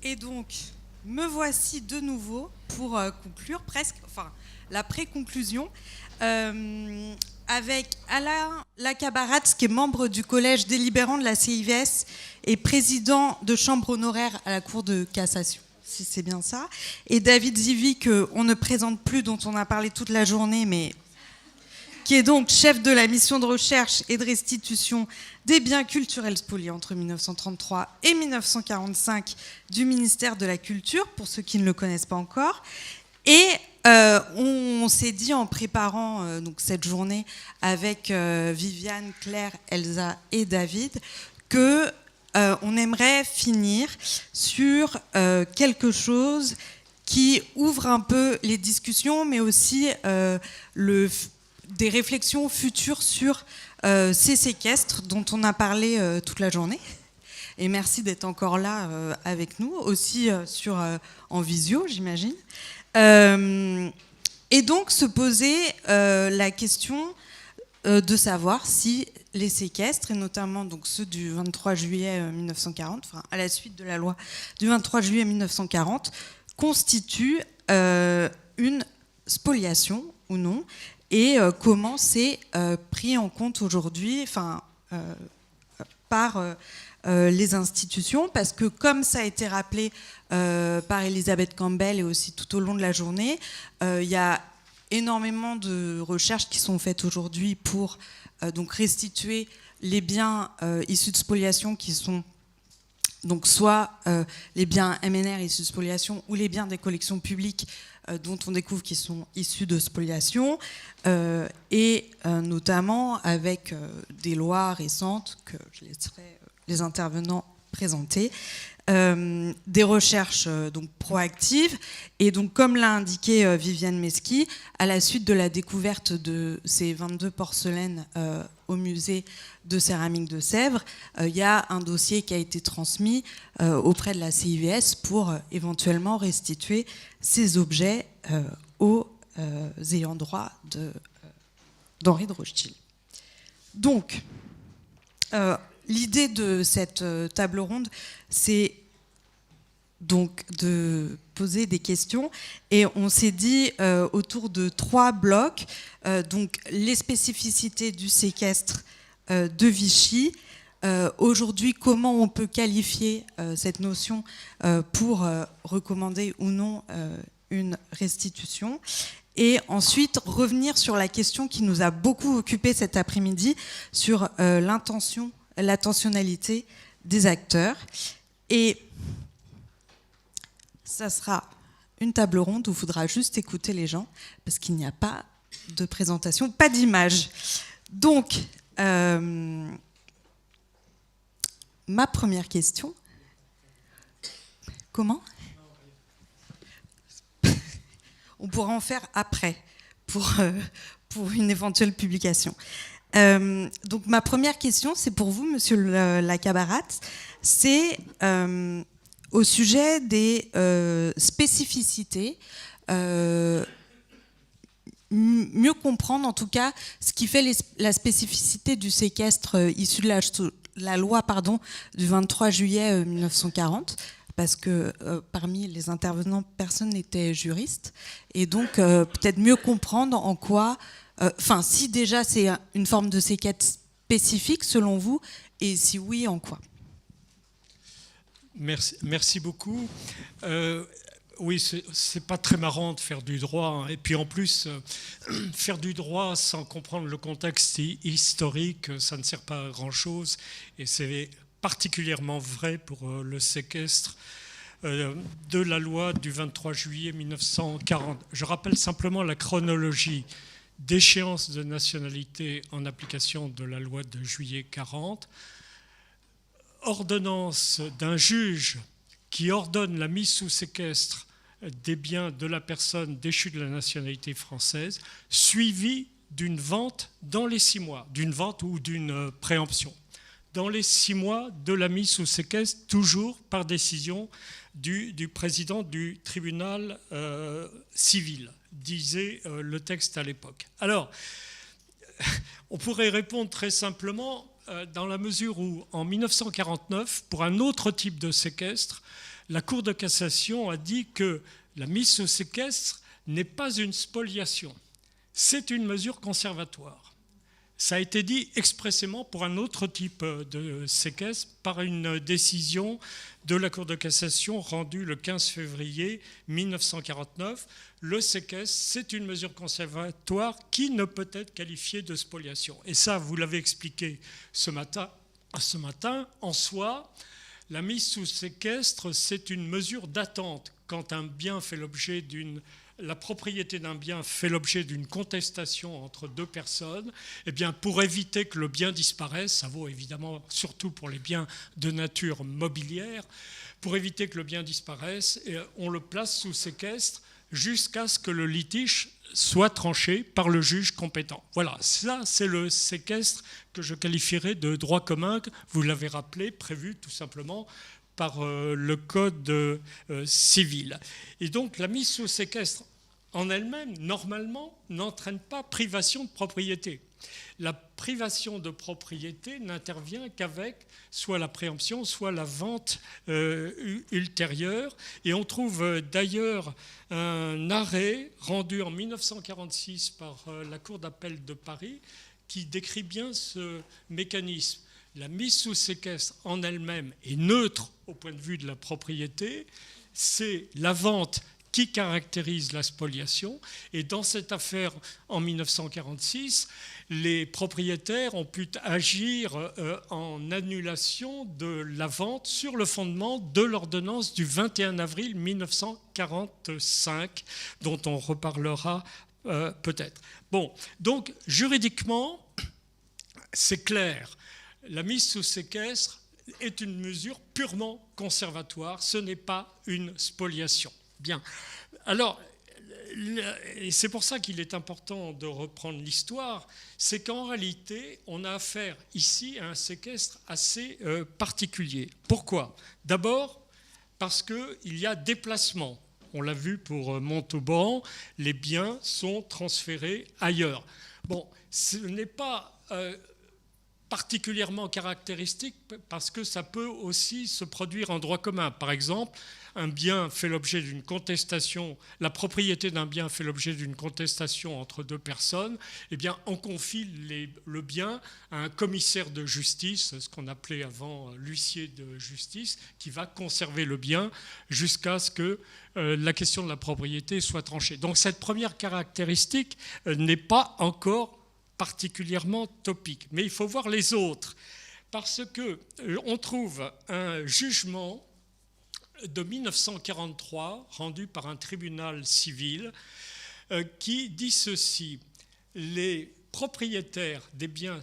Et donc, me voici de nouveau pour conclure presque, enfin, la pré-conclusion, avec Alain Lacabarat, qui est membre du collège délibérant de la CIVS et président de chambre honoraire à la Cour de cassation, si c'est bien ça, et David Zivie, qu'on ne présente plus, dont on a parlé toute la journée, mais qui est donc chef de la mission de recherche et de restitution des biens culturels spoliés entre 1933 et 1945 du ministère de la Culture, pour ceux qui ne le connaissent pas encore. Et on s'est dit en préparant donc cette journée avec Viviane, Claire, Elsa et David que on aimerait finir sur quelque chose qui ouvre un peu les discussions, mais aussi des réflexions futures sur ces séquestres dont on a parlé toute la journée. Et merci d'être encore là avec nous, aussi en visio, j'imagine. Et donc se poser la question de savoir si les séquestres, et notamment donc ceux du 23 juillet 1940, enfin, à la suite de la loi du 23 juillet 1940, constituent une spoliation ou non, et comment c'est pris en compte aujourd'hui par les institutions, parce que comme ça a été rappelé par Elisabeth Campbell et aussi tout au long de la journée, il y a énormément de recherches qui sont faites aujourd'hui pour donc restituer les biens issus de spoliation, qui sont donc soit les biens MNR issus de spoliation ou les biens des collections publiques dont on découvre qu'ils sont issus de spoliation, et notamment avec des lois récentes que je laisserai les intervenants présenter, des recherches donc proactives. Et donc, comme l'a indiqué Viviane Meschy, à la suite de la découverte de ces 22 porcelaines au musée de céramique de Sèvres, il y a un dossier qui a été transmis auprès de la CIVS pour éventuellement restituer ces objets aux ayants droit d'Henri de Rothschild. Donc, l'idée de cette table ronde, c'est donc de poser des questions, et on s'est dit autour de 3 blocs, donc les spécificités du séquestre de Vichy, aujourd'hui comment on peut qualifier cette notion pour recommander ou non une restitution, et ensuite revenir sur la question qui nous a beaucoup occupé cet après-midi, sur l'intentionnalité des acteurs. Et ça sera une table ronde où il faudra juste écouter les gens, parce qu'il n'y a pas de présentation, pas d'image. Donc, ma première question... Comment ? On pourra en faire après, pour une éventuelle publication. Donc ma première question, c'est pour vous, monsieur Lacabarat, c'est au sujet des spécificités, mieux comprendre en tout cas ce qui fait la spécificité du séquestre issu de la loi du 23 juillet 1940, parce que parmi les intervenants, personne n'était juriste, et donc peut-être mieux comprendre en quoi... si déjà c'est une forme de séquestre spécifique selon vous, et si oui, en quoi ? Merci beaucoup. Oui, c'est pas très marrant de faire du droit, hein. Et puis en plus, faire du droit sans comprendre le contexte historique, ça ne sert pas à grand-chose, et c'est particulièrement vrai pour le séquestre de la loi du 23 juillet 1940. Je rappelle simplement la chronologie d'échéance de nationalité en application de la loi de juillet 40, ordonnance d'un juge qui ordonne la mise sous séquestre des biens de la personne déchue de la nationalité française, suivie d'une vente dans les 6 mois, d'une vente ou d'une préemption. Dans les 6 mois de la mise sous séquestre, toujours par décision du président du tribunal civil, disait le texte à l'époque. Alors, on pourrait répondre très simplement, dans la mesure où, en 1949, pour un autre type de séquestre, la Cour de cassation a dit que la mise sous séquestre n'est pas une spoliation, c'est une mesure conservatoire. Ça a été dit expressément pour un autre type de séquestre par une décision de la Cour de cassation rendue le 15 février 1949. Le séquestre, c'est une mesure conservatoire qui ne peut être qualifiée de spoliation. Et ça, vous l'avez expliqué ce matin. En soi, la mise sous séquestre, c'est une mesure d'attente quand un bien fait l'objet la propriété d'un bien fait l'objet d'une contestation entre deux personnes. Eh bien, pour éviter que le bien disparaisse, ça vaut évidemment surtout pour les biens de nature mobilière, pour éviter que le bien disparaisse, on le place sous séquestre jusqu'à ce que le litige soit tranché par le juge compétent. Voilà, ça c'est le séquestre que je qualifierais de droit commun, vous l'avez rappelé, prévu tout simplement par le code civil. Et donc la mise sous séquestre en elle-même, normalement, n'entraîne pas privation de propriété. La privation de propriété n'intervient qu'avec soit la préemption, soit la vente ultérieure. Et on trouve d'ailleurs un arrêt rendu en 1946 par la Cour d'appel de Paris qui décrit bien ce mécanisme. La mise sous séquestre en elle-même est neutre au point de vue de la propriété. C'est la vente qui caractérise la spoliation. Et dans cette affaire, en 1946, les propriétaires ont pu agir en annulation de la vente sur le fondement de l'ordonnance du 21 avril 1945, dont on reparlera peut-être. Bon, donc juridiquement, c'est clair. La mise sous séquestre est une mesure purement conservatoire, ce n'est pas une spoliation. Bien. Alors, et c'est pour ça qu'il est important de reprendre l'histoire, c'est qu'en réalité, on a affaire ici à un séquestre assez particulier. Pourquoi ? D'abord, parce qu'il y a déplacement. On l'a vu pour Montauban, les biens sont transférés ailleurs. Bon, ce n'est pas particulièrement caractéristique parce que ça peut aussi se produire en droit commun. Par exemple, un bien fait l'objet d'une contestation, la propriété d'un bien fait l'objet d'une contestation entre deux personnes, eh bien, on confie le bien à un commissaire de justice, ce qu'on appelait avant l'huissier de justice, qui va conserver le bien jusqu'à ce que la question de la propriété soit tranchée. Donc cette première caractéristique n'est pas encore particulièrement topique. Mais il faut voir les autres, parce qu'on trouve un jugement de 1943, rendu par un tribunal civil, qui dit ceci: les propriétaires des biens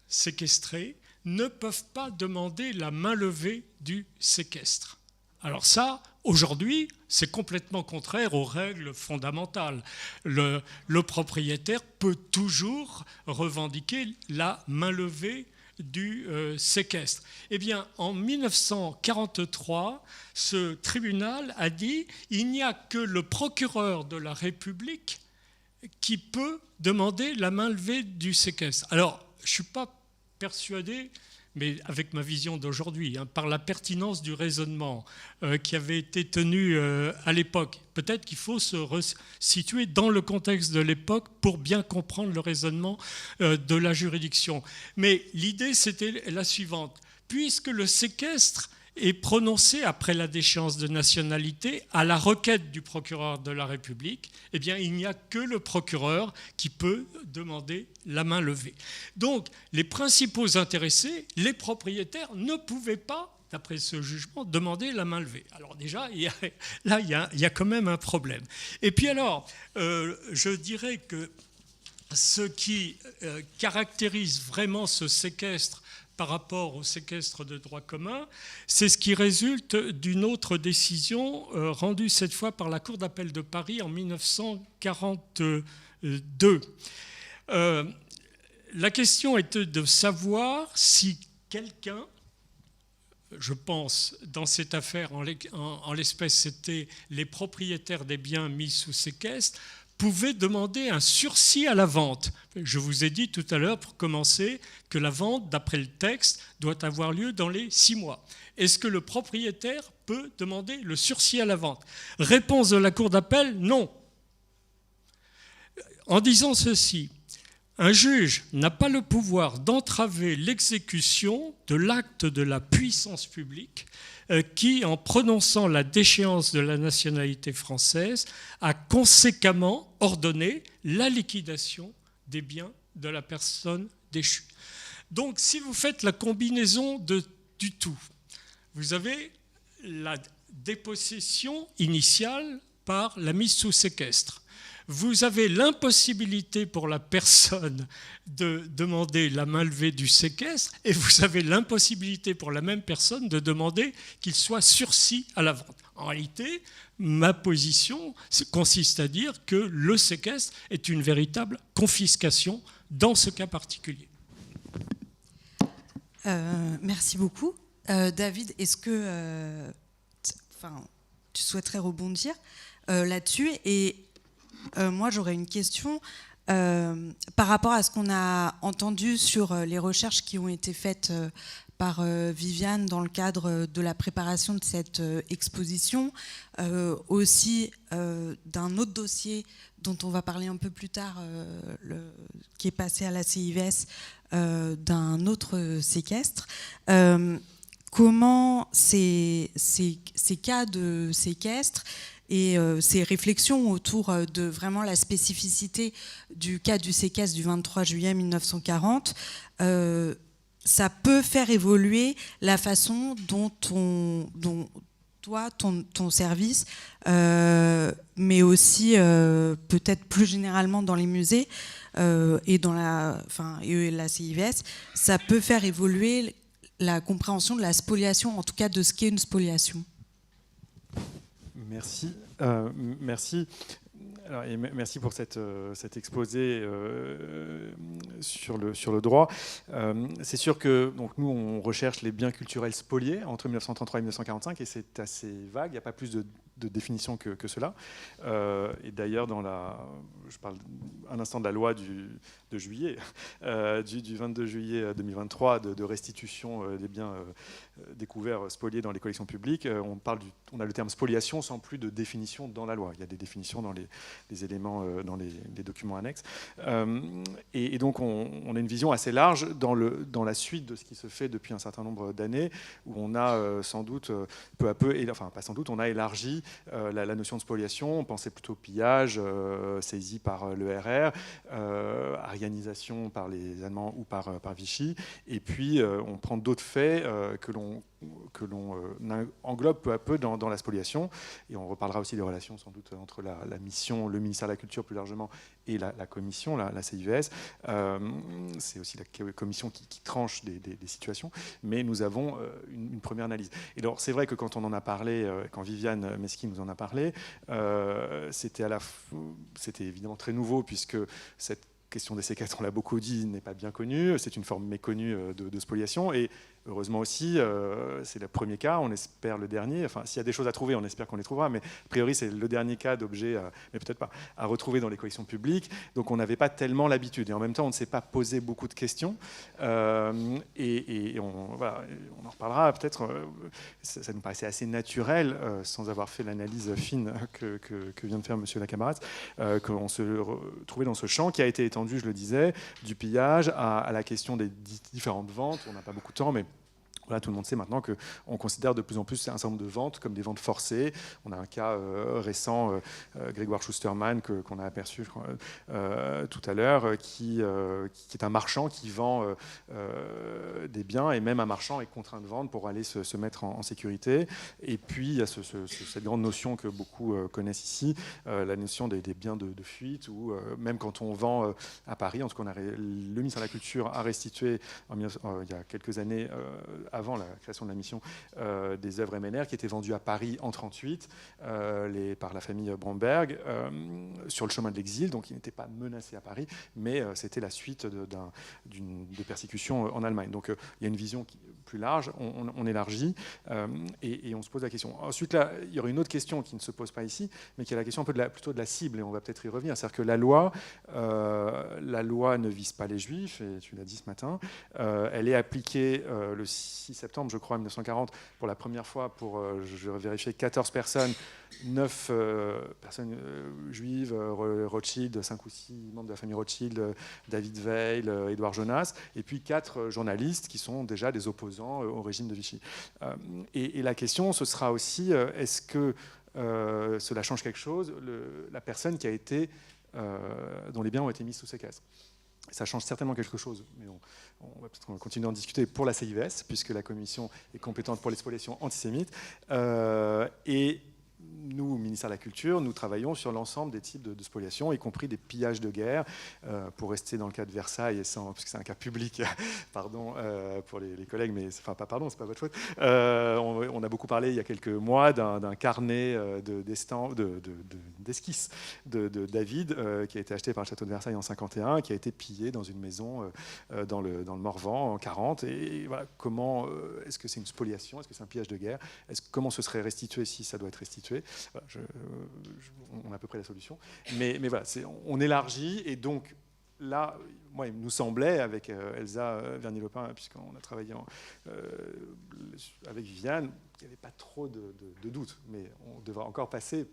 séquestrés ne peuvent pas demander la mainlevée du séquestre. Alors ça, aujourd'hui, c'est complètement contraire aux règles fondamentales. Le propriétaire peut toujours revendiquer la mainlevée du séquestre. Eh bien, en 1943, ce tribunal a dit qu'il n'y a que le procureur de la République qui peut demander la mainlevée du séquestre. Alors, je ne suis pas persuadé, mais avec ma vision d'aujourd'hui, par la pertinence du raisonnement qui avait été tenu à l'époque. Peut-être qu'il faut se situer dans le contexte de l'époque pour bien comprendre le raisonnement de la juridiction. Mais l'idée, c'était la suivante. Puisque le séquestre est prononcé après la déchéance de nationalité à la requête du procureur de la République, eh bien, il n'y a que le procureur qui peut demander la main levée. Donc, les principaux intéressés, les propriétaires, ne pouvaient pas, d'après ce jugement, demander la main levée. Alors déjà, il y a quand même un problème. Et puis alors, je dirais que ce qui caractérise vraiment ce séquestre par rapport au séquestre de droit commun, c'est ce qui résulte d'une autre décision rendue cette fois par la Cour d'appel de Paris en 1942. La question était de savoir si quelqu'un, je pense dans cette affaire, en l'espèce c'était les propriétaires des biens mis sous séquestre, pouvait demander un sursis à la vente. Je vous ai dit tout à l'heure, pour commencer, que la vente, d'après le texte, doit avoir lieu dans les 6 mois. Est-ce que le propriétaire peut demander le sursis à la vente. Réponse de la Cour d'appel, non. En disant ceci, un juge n'a pas le pouvoir d'entraver l'exécution de l'acte de la puissance publique qui, en prononçant la déchéance de la nationalité française, a conséquemment ordonné la liquidation des biens de la personne déchue. Donc, si vous faites la combinaison du tout, vous avez la dépossession initiale par la mise sous séquestre. Vous avez l'impossibilité pour la personne de demander la mainlevée du séquestre et vous avez l'impossibilité pour la même personne de demander qu'il soit sursis à la vente. En réalité, ma position consiste à dire que le séquestre est une véritable confiscation dans ce cas particulier. Merci beaucoup. David, est-ce que tu souhaiterais rebondir là-dessus? Et moi, j'aurais une question par rapport à ce qu'on a entendu sur les recherches qui ont été faites par Viviane dans le cadre de la préparation de cette exposition, aussi d'un autre dossier dont on va parler un peu plus tard, qui est passé à la CIVS, d'un autre séquestre. Comment ces cas de séquestre et ces réflexions autour de vraiment la spécificité du cas du séquestre du 23 juillet 1940, ça peut faire évoluer la façon dont toi, ton service, mais aussi peut-être plus généralement dans les musées et dans la CIVS, ça peut faire évoluer la compréhension de la spoliation, en tout cas de ce qu'est une spoliation. Merci. Merci. Alors, et merci pour cet exposé sur le droit. C'est sûr que donc, nous, on recherche les biens culturels spoliés entre 1933 et 1945, et c'est assez vague, il n'y a pas plus de définition que cela. Et d'ailleurs, je parle un instant de la loi du 22 juillet 2023 de restitution des biens découverts spoliés dans les collections publiques. On a le terme spoliation sans plus de définition dans la loi. Il y a des définitions dans les éléments, dans les documents annexes. Et donc, on a une vision assez large dans la suite de ce qui se fait depuis un certain nombre d'années, où on a sans doute, peu à peu, enfin pas sans doute, on a élargi la notion de spoliation. On pensait plutôt pillage, saisie par l'ERR, arianisation par les Allemands ou par Vichy. Et puis, on prend d'autres faits que l'on englobe peu à peu dans la spoliation. Et on reparlera aussi des relations sans doute entre la mission, le ministère de la Culture plus largement, et la commission, la CIVS. C'est aussi la commission qui tranche des situations. Mais nous avons une première analyse. Et alors, c'est vrai que quand on en a parlé, quand Viviane Meski nous en a parlé, c'était évidemment très nouveau, puisque cette question des séquestres, on l'a beaucoup dit, n'est pas bien connue. C'est une forme méconnue de spoliation. Et heureusement aussi, c'est le premier cas, on espère le dernier. Enfin, s'il y a des choses à trouver, on espère qu'on les trouvera, mais a priori, c'est le dernier cas d'objet, mais peut-être pas, à retrouver dans les collections publiques. Donc, on n'avait pas tellement l'habitude. Et en même temps, on ne s'est pas posé beaucoup de questions. Et on en reparlera peut-être. Ça nous paraissait assez naturel, sans avoir fait l'analyse fine que vient de faire M. Lacamarade, qu'on se trouvait dans ce champ qui a été étendu, je le disais, du pillage à la question des différentes ventes. On n'a pas beaucoup de temps, mais voilà, tout le monde sait maintenant qu'on considère de plus en plus un certain nombre de ventes comme des ventes forcées. On a un cas récent, Grégoire Schusterman, qu'on a aperçu tout à l'heure, qui est un marchand qui vend des biens, et même un marchand est contraint de vendre pour aller se mettre en sécurité. Et puis, il y a cette grande notion que beaucoup connaissent ici, la notion des biens de fuite, où même quand on vend à Paris, en tout cas, le ministère de la Culture a restitué il y a quelques années, avant la création de la mission, des œuvres MNR qui étaient vendues à Paris en 1938 par la famille Bromberg sur le chemin de l'exil, donc ils n'étaient pas menacés à Paris, mais c'était la suite de persécutions en Allemagne. Donc il y a une vision plus large, on élargit et on se pose la question. Ensuite, là, il y aurait une autre question qui ne se pose pas ici, mais qui est la question un peu plutôt de la cible, et on va peut-être y revenir. C'est-à-dire que la loi ne vise pas les Juifs, et tu l'as dit ce matin, elle est appliquée 6 septembre, je crois, 1940, pour la première fois, pour, je vais vérifier, 14 personnes, 9 personnes juives, Rothschild, 5 ou 6 membres de la famille Rothschild, David Weil, Édouard Jonas, et puis 4 journalistes qui sont déjà des opposants au régime de Vichy. Et la question, ce sera aussi, est-ce que cela change quelque chose, la personne qui a été, dont les biens ont été mis sous séquestre. Ça change certainement quelque chose, mais on va peut-être continuer à en discuter pour la CIVS, puisque la commission est compétente pour les spoliations antisémites. Et nous, au ministère de la Culture, nous travaillons sur l'ensemble des types de spoliations, y compris des pillages de guerre, pour rester dans le cas de Versailles, parce que c'est un cas public, pardon pour les collègues, mais enfin pas pardon, c'est pas votre faute. On a beaucoup parlé il y a quelques mois d'un carnet d'esquisses de David, qui a été acheté par le château de Versailles en 51, qui a été pillé dans une maison dans le Morvan en 40. Et voilà, comment est-ce que c'est une spoliation, est-ce que c'est un pillage de guerre, comment ce serait restitué si ça doit être restitué. Voilà, on a à peu près la solution. Mais voilà, on élargit, et donc là, moi, il nous semblait, avec Elsa Vernier-Lopin, puisqu'on a travaillé avec Viviane, qu'il n'y avait pas trop de doutes, mais on devra encore passer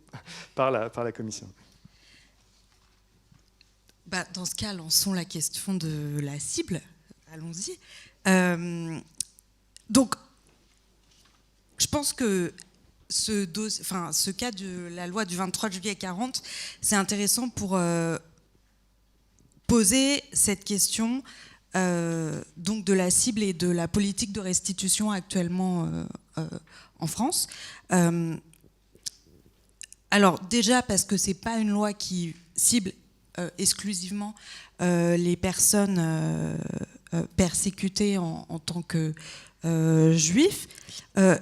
par la commission. Dans ce cas, lançons la question de la cible. Allons-y. Donc, je pense que ce cas de la loi du 23 juillet 40, c'est intéressant pour poser cette question donc de la cible et de la politique de restitution actuellement en France. Alors déjà parce que c'est pas une loi qui cible exclusivement les personnes persécutées en tant que juifs.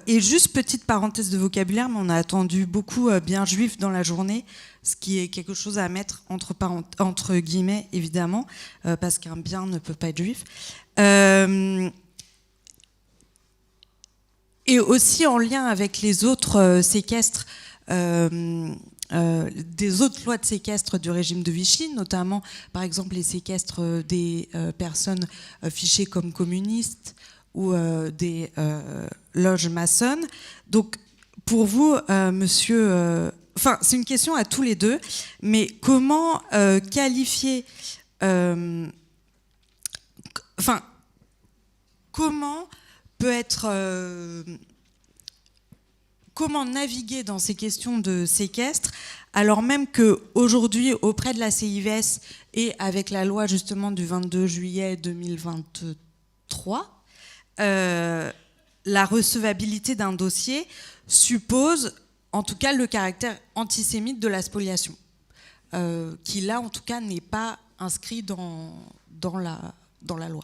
Et juste petite parenthèse de vocabulaire, mais on a entendu beaucoup bien juif dans la journée, ce qui est quelque chose à mettre entre guillemets, évidemment, parce qu'un bien ne peut pas être juif. Et aussi en lien avec les autres séquestres, des autres lois de séquestre du régime de Vichy, notamment, par exemple, les séquestres des personnes fichées comme communistes, ou des loges maçonnes. Donc, pour vous, monsieur... Enfin, c'est une question à tous les deux, mais comment qualifier... Enfin, comment peut être... comment naviguer dans ces questions de séquestre, alors même qu'aujourd'hui, auprès de la CIVS et avec la loi justement du 22 juillet 2023, la recevabilité d'un dossier suppose en tout cas le caractère antisémite de la spoliation, qui là en tout cas n'est pas inscrit dans la loi.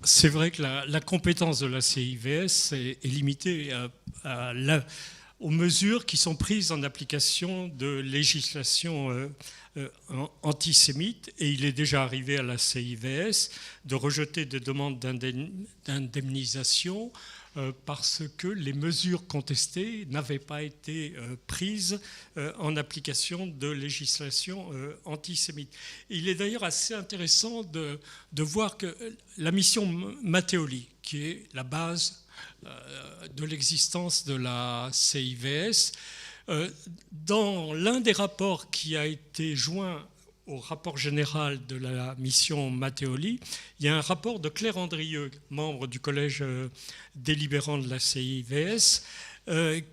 C'est vrai que la compétence de la CIVS est limitée aux mesures qui sont prises en application de législation antisémite, et il est déjà arrivé à la CIVS de rejeter des demandes d'indemnisation parce que les mesures contestées n'avaient pas été prises en application de législation antisémite. Il est d'ailleurs assez intéressant de voir que la mission Matteoli, qui est la base de l'existence de la CIVS, dans l'un des rapports qui a été joint au rapport général de la mission Matteoli, il y a un rapport de Claire Andrieux, membre du collège délibérant de la CIVS,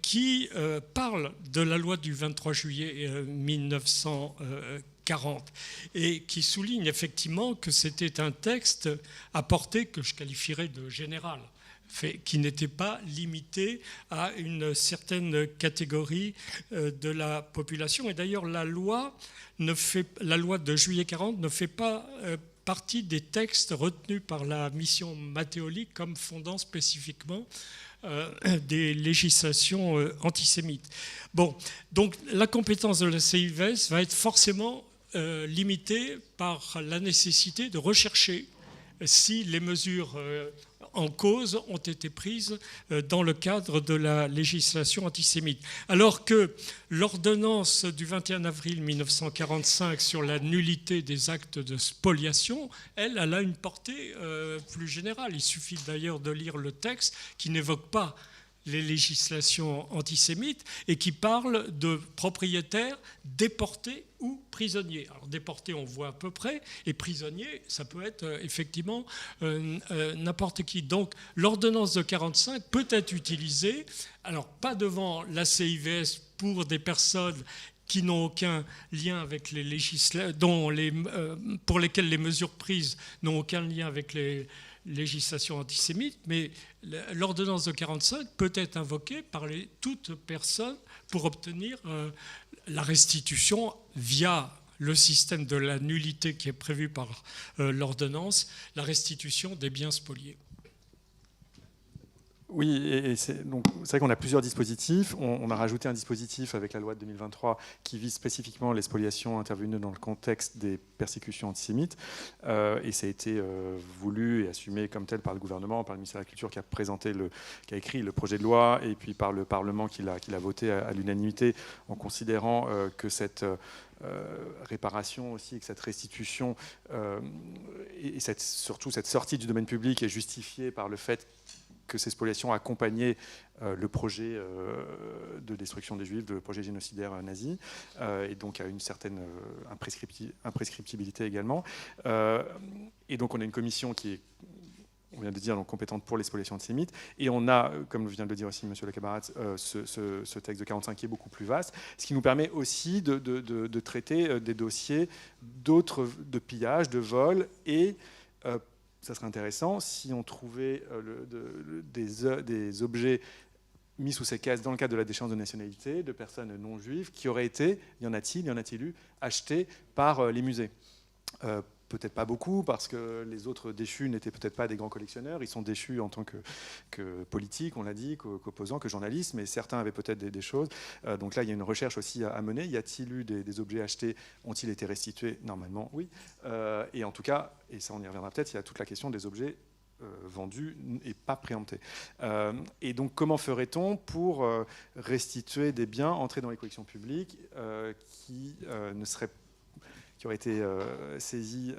qui parle de la loi du 23 juillet 1940 et qui souligne effectivement que c'était un texte à portée que je qualifierais de général, qui n'était pas limité à une certaine catégorie de la population. Et d'ailleurs, la loi de juillet 40 ne fait pas partie des textes retenus par la mission Matteoli comme fondant spécifiquement des législations antisémites. Bon, donc la compétence de la CIVS va être forcément limitée par la nécessité de rechercher si les mesures en cause ont été prises dans le cadre de la législation antisémite. Alors que l'ordonnance du 21 avril 1945 sur la nullité des actes de spoliation, elle a une portée plus générale. Il suffit d'ailleurs de lire le texte qui n'évoque pas les législations antisémites et qui parle de propriétaires déportés ou prisonniers. Alors déportés, on voit à peu près, et prisonniers, ça peut être effectivement n'importe qui. Donc l'ordonnance de 1945 peut être utilisée, alors pas devant la CIVS pour des personnes qui n'ont aucun lien avec les législations, pour lesquelles les mesures prises n'ont aucun lien avec les législation antisémite, mais l'ordonnance de 1945 peut être invoquée par toute personne pour obtenir la restitution via le système de la nullité qui est prévu par l'ordonnance, la restitution des biens spoliés. Oui, et c'est vrai qu'on a plusieurs dispositifs. On a rajouté un dispositif avec la loi de 2023 qui vise spécifiquement les spoliations intervenues dans le contexte des persécutions antisémites. Et ça a été voulu et assumé comme tel par le gouvernement, par le ministère de la Culture qui a écrit le projet de loi, et puis par le Parlement qui l'a voté à l'unanimité, en considérant que cette réparation aussi, et que cette restitution et surtout cette sortie du domaine public est justifiée par le fait que ces spoliations accompagnaient le projet de destruction des Juifs, le projet génocidaire nazi, et donc à une certaine imprescriptibilité également. Et donc on a une commission qui est, on vient de dire, donc compétente pour les spoliations antisémites, et on a, comme vient de le dire aussi M. Le Cabaret, ce texte de 45 qui est beaucoup plus vaste, ce qui nous permet aussi de traiter des dossiers d'autres, de pillage, de vol, et ça serait intéressant si on trouvait des objets mis sous séquestre dans le cadre de la déchéance de nationalité de personnes non juives qui auraient été, y en a-t-il eu, achetés par les musées. Peut-être pas beaucoup, parce que les autres déchus n'étaient peut-être pas des grands collectionneurs. Ils sont déchus en tant que politiques, on l'a dit, qu'opposants, que journalistes, mais certains avaient peut-être des choses. Donc là, il y a une recherche aussi à mener. Y a-t-il eu des objets achetés? Ont-ils été restitués? Normalement, oui. Et en tout cas, et ça on y reviendra peut-être, il y a toute la question des objets vendus et pas préemptés. Et donc, comment ferait-on pour restituer des biens entrés dans les collections publiques qui auraient été saisis,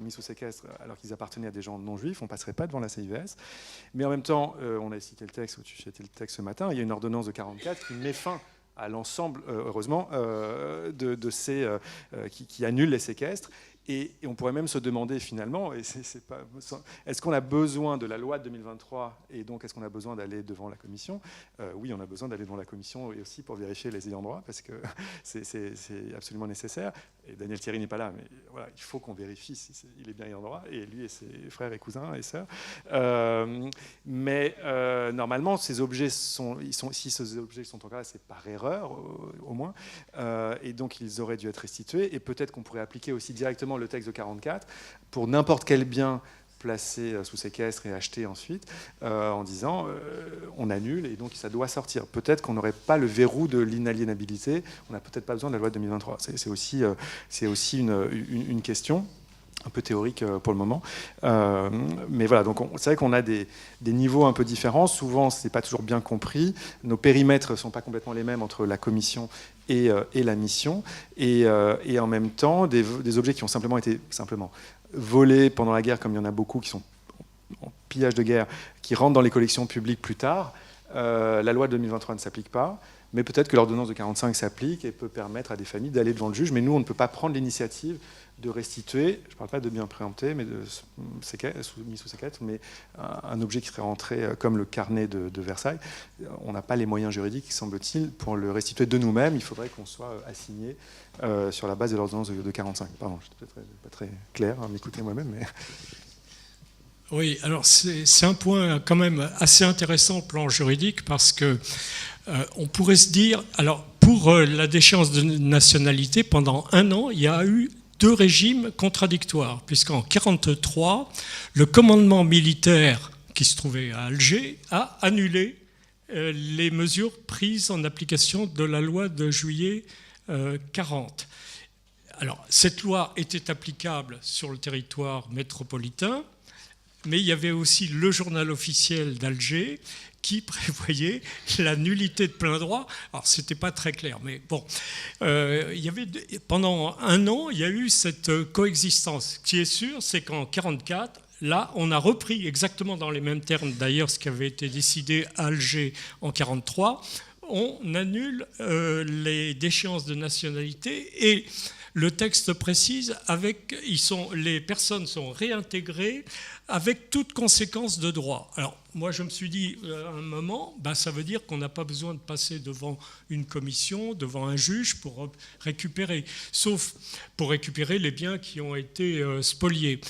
mis sous séquestre alors qu'ils appartenaient à des gens non juifs? On ne passerait pas devant la CIVS. Mais en même temps, on a cité le texte, tu citais le texte ce matin, il y a une ordonnance de 1944 qui met fin à l'ensemble, heureusement, de ces qui annule les séquestres. Et on pourrait même se demander finalement, est-ce qu'on a besoin de la loi de 2023, et donc est-ce qu'on a besoin d'aller devant la commission? Oui, on a besoin d'aller devant la commission, et aussi pour vérifier les ayants droit, parce que c'est absolument nécessaire. Et Daniel Thierry n'est pas là, mais voilà, il faut qu'on vérifie s'il est bien ayant droit, et lui et ses frères et cousins et sœurs. Mais normalement, ces objets si ces objets sont encore là, c'est par erreur au moins, et donc ils auraient dû être restitués. Et peut-être qu'on pourrait appliquer aussi directement le texte de 1944 pour n'importe quel bien placé sous séquestre et acheté ensuite, en disant on annule et donc ça doit sortir. Peut-être qu'on n'aurait pas le verrou de l'inaliénabilité, on n'a peut-être pas besoin de la loi de 2023. C'est aussi une question un peu théorique pour le moment. Mais voilà, donc c'est vrai qu'on a des niveaux un peu différents. Souvent, ce n'est pas toujours bien compris. Nos périmètres ne sont pas complètement les mêmes entre la commission et la mission. Et en même temps, des objets qui ont simplement été volés pendant la guerre, comme il y en a beaucoup qui sont en pillage de guerre, qui rentrent dans les collections publiques plus tard. La loi de 2023 ne s'applique pas. Mais peut-être que l'ordonnance de 1945 s'applique et peut permettre à des familles d'aller devant le juge. Mais nous, on ne peut pas prendre l'initiative de restituer, je ne parle pas de biens préemptés, mais mis sous séquestre, mais un objet qui serait rentré comme le carnet de Versailles. On n'a pas les moyens juridiques, semble-t-il, pour le restituer de nous-mêmes. Il faudrait qu'on soit assigné sur la base de l'ordonnance de 1945. Pardon, je suis peut-être pas très clair, hein, m'écoutez moi-même, mais... Oui, alors c'est un point quand même assez intéressant au plan juridique, parce que on pourrait se dire, alors pour la déchéance de nationalité, pendant 1 an, il y a eu 2 régimes contradictoires, puisqu'en 1943, le commandement militaire qui se trouvait à Alger a annulé les mesures prises en application de la loi de juillet 1940. Alors, cette loi était applicable sur le territoire métropolitain, mais il y avait aussi le journal officiel d'Alger qui prévoyait la nullité de plein droit. Alors, ce n'était pas très clair, mais bon. Pendant un an, il y a eu cette coexistence. Ce qui est sûr, c'est qu'en 1944, là, on a repris exactement dans les mêmes termes, d'ailleurs, ce qui avait été décidé à Alger en 1943. On annule les déchéances de nationalité et le texte précise les personnes sont réintégrées avec toute conséquence de droit. Alors, moi, je me suis dit à un moment, ça veut dire qu'on n'a pas besoin de passer devant une commission, devant un juge pour récupérer, sauf pour récupérer les biens qui ont été spoliés.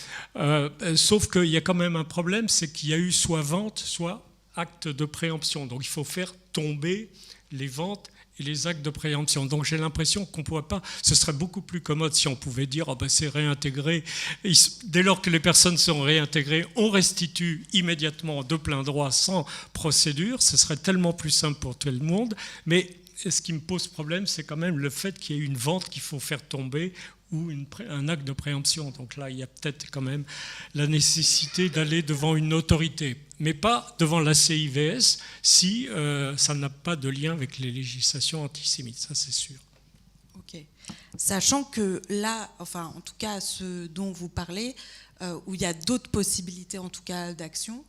Sauf qu'il y a quand même un problème, c'est qu'il y a eu soit vente, soit acte de préemption. Donc, il faut faire tomber les ventes et les actes de préemption. Donc j'ai l'impression qu'on ne pourrait pas... Ce serait beaucoup plus commode si on pouvait dire c'est réintégré. Dès lors que les personnes sont réintégrées, on restitue immédiatement de plein droit sans procédure. Ce serait tellement plus simple pour tout le monde. Mais ce qui me pose problème, c'est quand même le fait qu'il y ait une vente qu'il faut faire tomber ou un acte de préemption. Donc là, il y a peut-être quand même la nécessité d'aller devant une autorité, mais pas devant la CIVS si ça n'a pas de lien avec les législations antisémites, ça c'est sûr. Ok. Sachant que là, enfin en tout cas ce dont vous parlez, où il y a d'autres possibilités en tout cas d'action,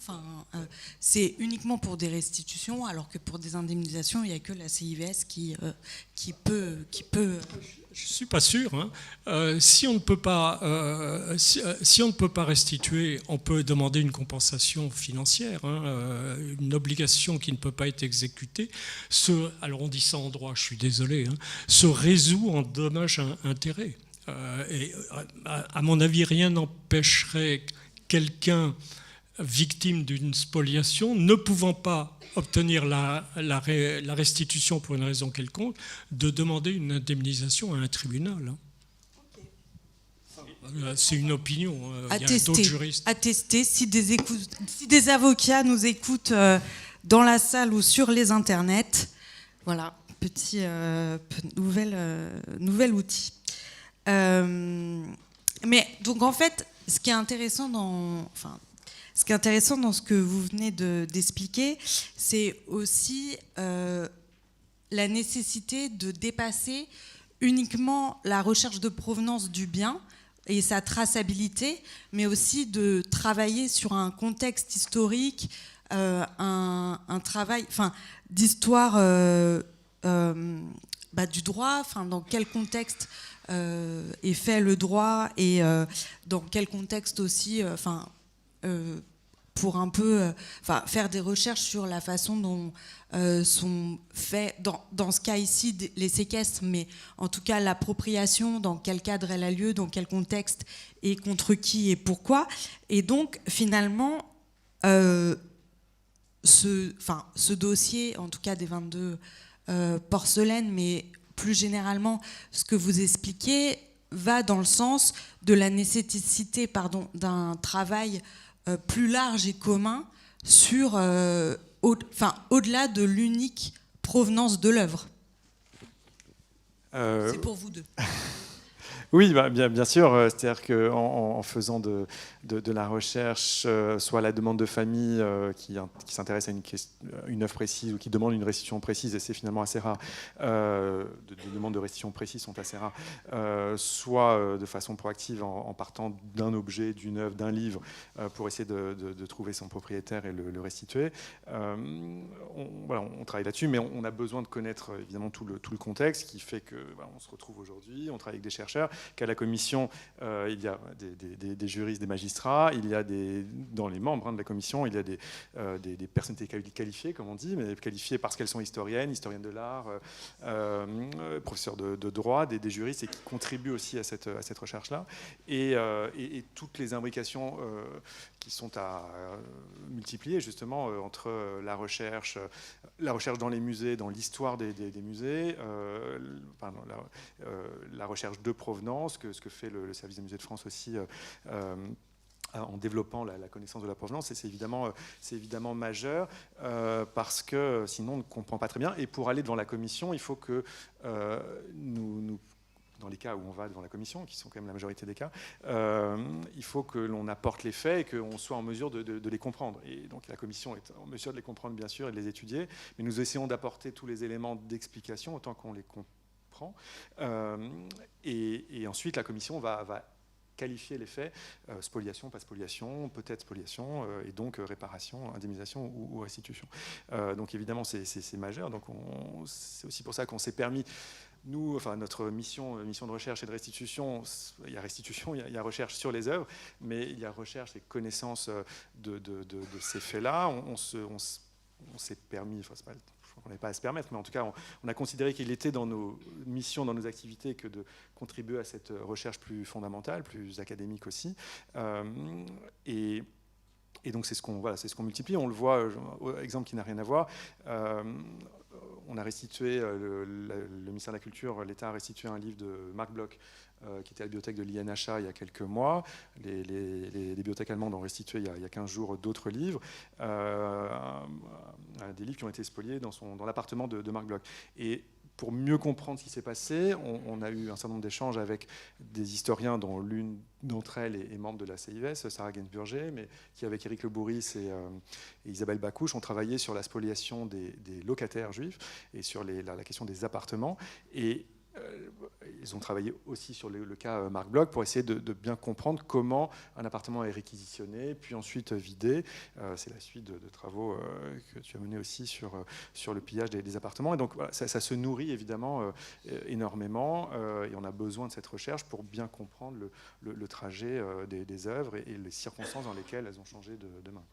c'est uniquement pour des restitutions, alors que pour des indemnisations, il n'y a que la CIVS qui peut... Je ne suis pas sûr. Si on ne peut pas, si on ne peut pas restituer, on peut demander une compensation financière, une obligation qui ne peut pas être exécutée. Alors on dit ça en droit, je suis désolé, se résout en dommages-intérêts. Et à mon avis, rien n'empêcherait quelqu'un victime d'une spoliation, ne pouvant pas obtenir la restitution pour une raison quelconque, de demander une indemnisation à un tribunal. C'est une opinion. Il y a d'autres juristes. À tester. Si des avocats nous écoutent dans la salle ou sur les internets, voilà, petit nouvel outil. Mais donc en fait, ce qui est intéressant dans ce que vous venez d'expliquer, c'est aussi la nécessité de dépasser uniquement la recherche de provenance du bien et sa traçabilité, mais aussi de travailler sur un contexte historique, un travail d'histoire du droit, dans quel contexte est fait le droit et dans quel contexte aussi... pour un peu faire des recherches sur la façon dont sont faits, dans ce cas ici, les séquestres, mais en tout cas l'appropriation, dans quel cadre elle a lieu, dans quel contexte, et contre qui et pourquoi. Et donc, finalement, ce dossier, en tout cas des 22 porcelaines, mais plus généralement, ce que vous expliquez, va dans le sens de la nécessité d'un travail plus large et commun sur au-delà de l'unique provenance de l'œuvre. C'est pour vous deux. Oui, bien sûr. C'est-à-dire qu'en faisant de la recherche, soit à la demande de famille qui s'intéresse à une œuvre précise ou qui demande une restitution précise, et c'est finalement assez rare, des demandes de restitution précises sont assez rares, soit de façon proactive en partant d'un objet, d'une œuvre, d'un livre, pour essayer de trouver son propriétaire et le restituer. On travaille là-dessus, mais on a besoin de connaître évidemment tout le contexte qui fait qu'on se retrouve aujourd'hui, on travaille avec des chercheurs, qu'à la commission, il y a des juristes, des magistrats, il y a dans les membres de la commission, il y a des personnalités qualifiées, comme on dit, mais qualifiées parce qu'elles sont historiennes de l'art, professeurs de droit, des juristes, et qui contribuent aussi à cette recherche-là. Et toutes les imbrications qui sont à multiplier, justement, entre la recherche dans les musées, dans l'histoire des musées, la recherche de provenance, ce que fait le service des musées de France aussi en développant la connaissance de la provenance, et c'est évidemment majeur parce que sinon on ne comprend pas très bien. Et pour aller devant la commission, il faut que nous dans les cas où on va devant la commission, qui sont quand même la majorité des cas, il faut que l'on apporte les faits et qu'on soit en mesure de les comprendre. Et donc la commission est en mesure de les comprendre, bien sûr, et de les étudier, mais nous essayons d'apporter tous les éléments d'explication autant qu'on les comprend. Et ensuite, la commission va qualifier les faits, spoliation, pas spoliation, peut-être spoliation, et donc réparation, indemnisation ou restitution. Donc évidemment, c'est majeur. Donc c'est aussi pour ça qu'on s'est permis, nous, enfin notre mission de recherche et de restitution, il y a restitution, il y a recherche sur les œuvres, mais il y a recherche et connaissance de ces faits-là. On s'est permis, enfin, on n'avait pas à se permettre, mais en tout cas, on a considéré qu'il était dans nos missions, dans nos activités, que de contribuer à cette recherche plus fondamentale, plus académique aussi. Et donc, c'est ce qu'on multiplie. On le voit, exemple qui n'a rien à voir. On a restitué, le ministère de la Culture, l'État a restitué un livre de Marc Bloch, qui était à la bibliothèque de l'INHA il y a quelques mois. Les bibliothèques allemandes ont restitué il y a 15 jours d'autres livres, des livres qui ont été spoliés dans l'appartement de Marc Bloch. Et pour mieux comprendre ce qui s'est passé, on a eu un certain nombre d'échanges avec des historiens, dont l'une d'entre elles est membre de la CIVES, Sarah Gainsburger, mais qui, avec Éric Le Bourris et Isabelle Bacouche, ont travaillé sur la spoliation des locataires juifs et sur la question des appartements. Et ils ont travaillé aussi sur le cas Marc Bloch pour essayer de bien comprendre comment un appartement est réquisitionné, puis ensuite vidé. C'est la suite de travaux que tu as menés aussi sur le pillage des appartements. Et donc voilà, ça se nourrit évidemment énormément, et on a besoin de cette recherche pour bien comprendre le trajet des œuvres et les circonstances dans lesquelles elles ont changé de main.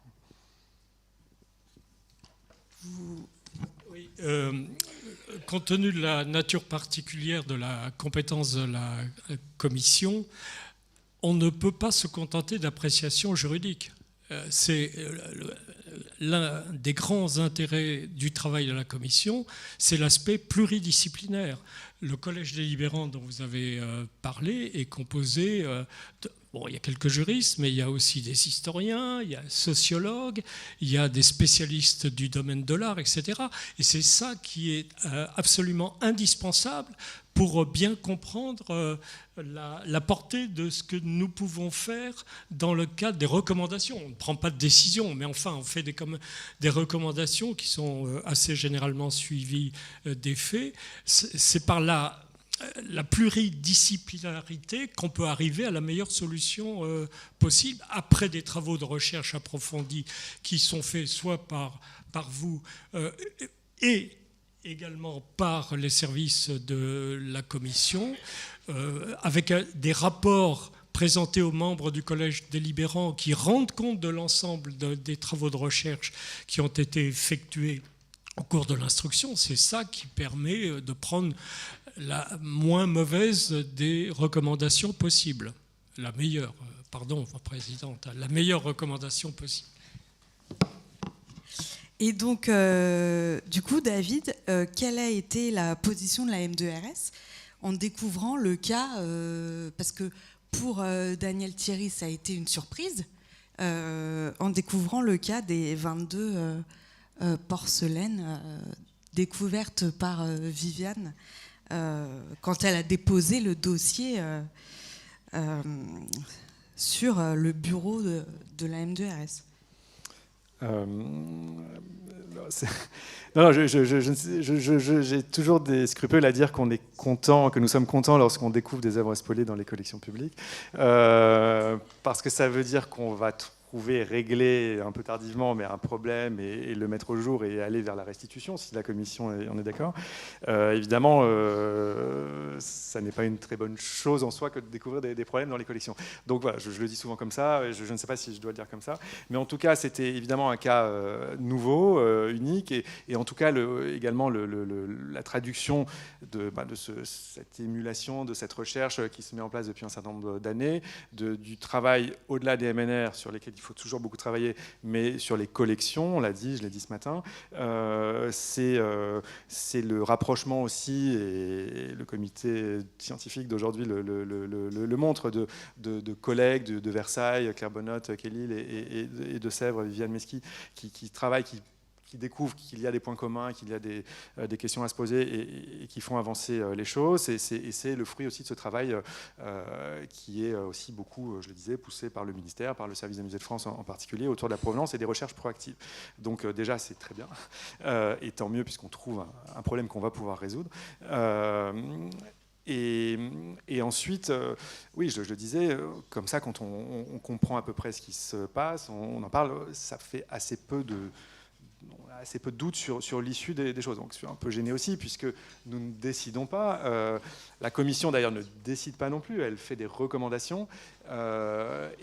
Oui, compte tenu de la nature particulière de la compétence de la commission, on ne peut pas se contenter d'appréciations juridiques. C'est l'un des grands intérêts du travail de la commission, c'est l'aspect pluridisciplinaire. Le collège délibérant dont vous avez parlé est composé bon, il y a quelques juristes, mais il y a aussi des historiens, il y a des sociologues, il y a des spécialistes du domaine de l'art, etc. Et c'est ça qui est absolument indispensable pour bien comprendre la portée de ce que nous pouvons faire dans le cadre des recommandations. On ne prend pas de décision, mais enfin, on fait des recommandations qui sont assez généralement suivies des faits. C'est par la pluridisciplinarité qu'on peut arriver à la meilleure solution possible, après des travaux de recherche approfondis qui sont faits soit par vous et également par les services de la commission, avec des rapports présentés aux membres du collège délibérant qui rendent compte de l'ensemble des travaux de recherche qui ont été effectués au cours de l'instruction. C'est ça qui permet de prendre la moins mauvaise des recommandations possibles. La meilleure, pardon, Présidente, la meilleure recommandation possible. Et donc, du coup, David, quelle a été la position de la M2RS en découvrant le cas, parce que pour Daniel Thierry, ça a été une surprise, en découvrant le cas des 22 porcelaines découvertes par Viviane quand elle a déposé le dossier sur le bureau de la M2RS. Non, j'ai toujours des scrupules à dire qu'on est content, que nous sommes contents lorsqu'on découvre des œuvres spoliées dans les collections publiques, parce que ça veut dire qu'on va régler un peu tardivement, mais un problème et le mettre au jour et aller vers la restitution, si la commission en est d'accord. Évidemment, ça n'est pas une très bonne chose en soi que de découvrir des problèmes dans les collections. Donc voilà, je le dis souvent comme ça, je ne sais pas si je dois le dire comme ça, mais en tout cas, c'était évidemment un cas nouveau, unique, et en tout cas, également la traduction de cette émulation, de cette recherche qui se met en place depuis un certain nombre d'années, du travail au-delà des MNR sur lesquels il faut toujours beaucoup travailler, mais sur les collections, on l'a dit, je l'ai dit ce matin, c'est le rapprochement aussi, et le comité scientifique d'aujourd'hui le montre, de collègues de Versailles, Claire Bonnotte, Kellil et de Sèvres, Viviane Mesqui, qui travaillent, qui qui découvrent qu'il y a des points communs, qu'il y a des questions à se poser et qui font avancer les choses. Et c'est le fruit aussi de ce travail qui est aussi beaucoup, je le disais, poussé par le ministère, par le service des musées de France en particulier, autour de la provenance et des recherches proactives. Donc déjà, c'est très bien. Et tant mieux, puisqu'on trouve un problème qu'on va pouvoir résoudre. Et ensuite, oui, je le disais, comme ça, quand on comprend à peu près ce qui se passe, on en parle, ça fait assez peu de doutes sur l'issue des choses. Donc je suis un peu gêné aussi, puisque nous ne décidons pas. La commission, d'ailleurs, ne décide pas non plus, elle fait des recommandations.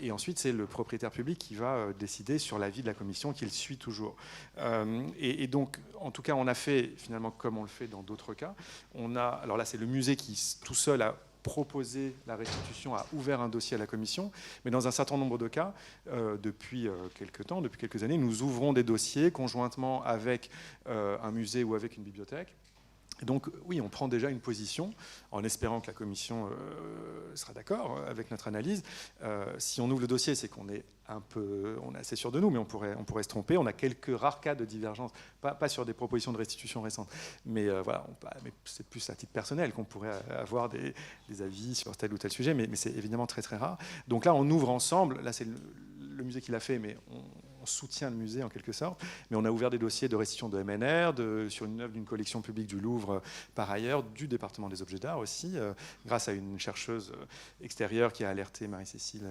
Et ensuite, c'est le propriétaire public qui va décider sur l'avis de la commission, qu'il suit toujours. Et donc, en tout cas, on a fait, finalement, comme on le fait dans d'autres cas. Alors là, c'est le musée qui, tout seul, a proposé la restitution, a ouvert un dossier à la commission, mais dans un certain nombre de cas, depuis quelques années, nous ouvrons des dossiers conjointement avec un musée ou avec une bibliothèque. Et donc oui, on prend déjà une position en espérant que la commission sera d'accord avec notre analyse. Si on ouvre le dossier, c'est qu'on est on est assez sûr de nous, mais on pourrait se tromper. On a quelques rares cas de divergence, pas sur des propositions de restitution récentes, mais voilà, mais c'est plus à titre personnel qu'on pourrait avoir des avis sur tel ou tel sujet, mais c'est évidemment très très rare. Donc là, on ouvre ensemble. Là, c'est le musée qui l'a fait, mais on soutient le musée en quelque sorte, mais on a ouvert des dossiers de restitution de MNR, sur une œuvre d'une collection publique du Louvre par ailleurs, du département des objets d'art aussi, grâce à une chercheuse extérieure qui a alerté Marie-Cécile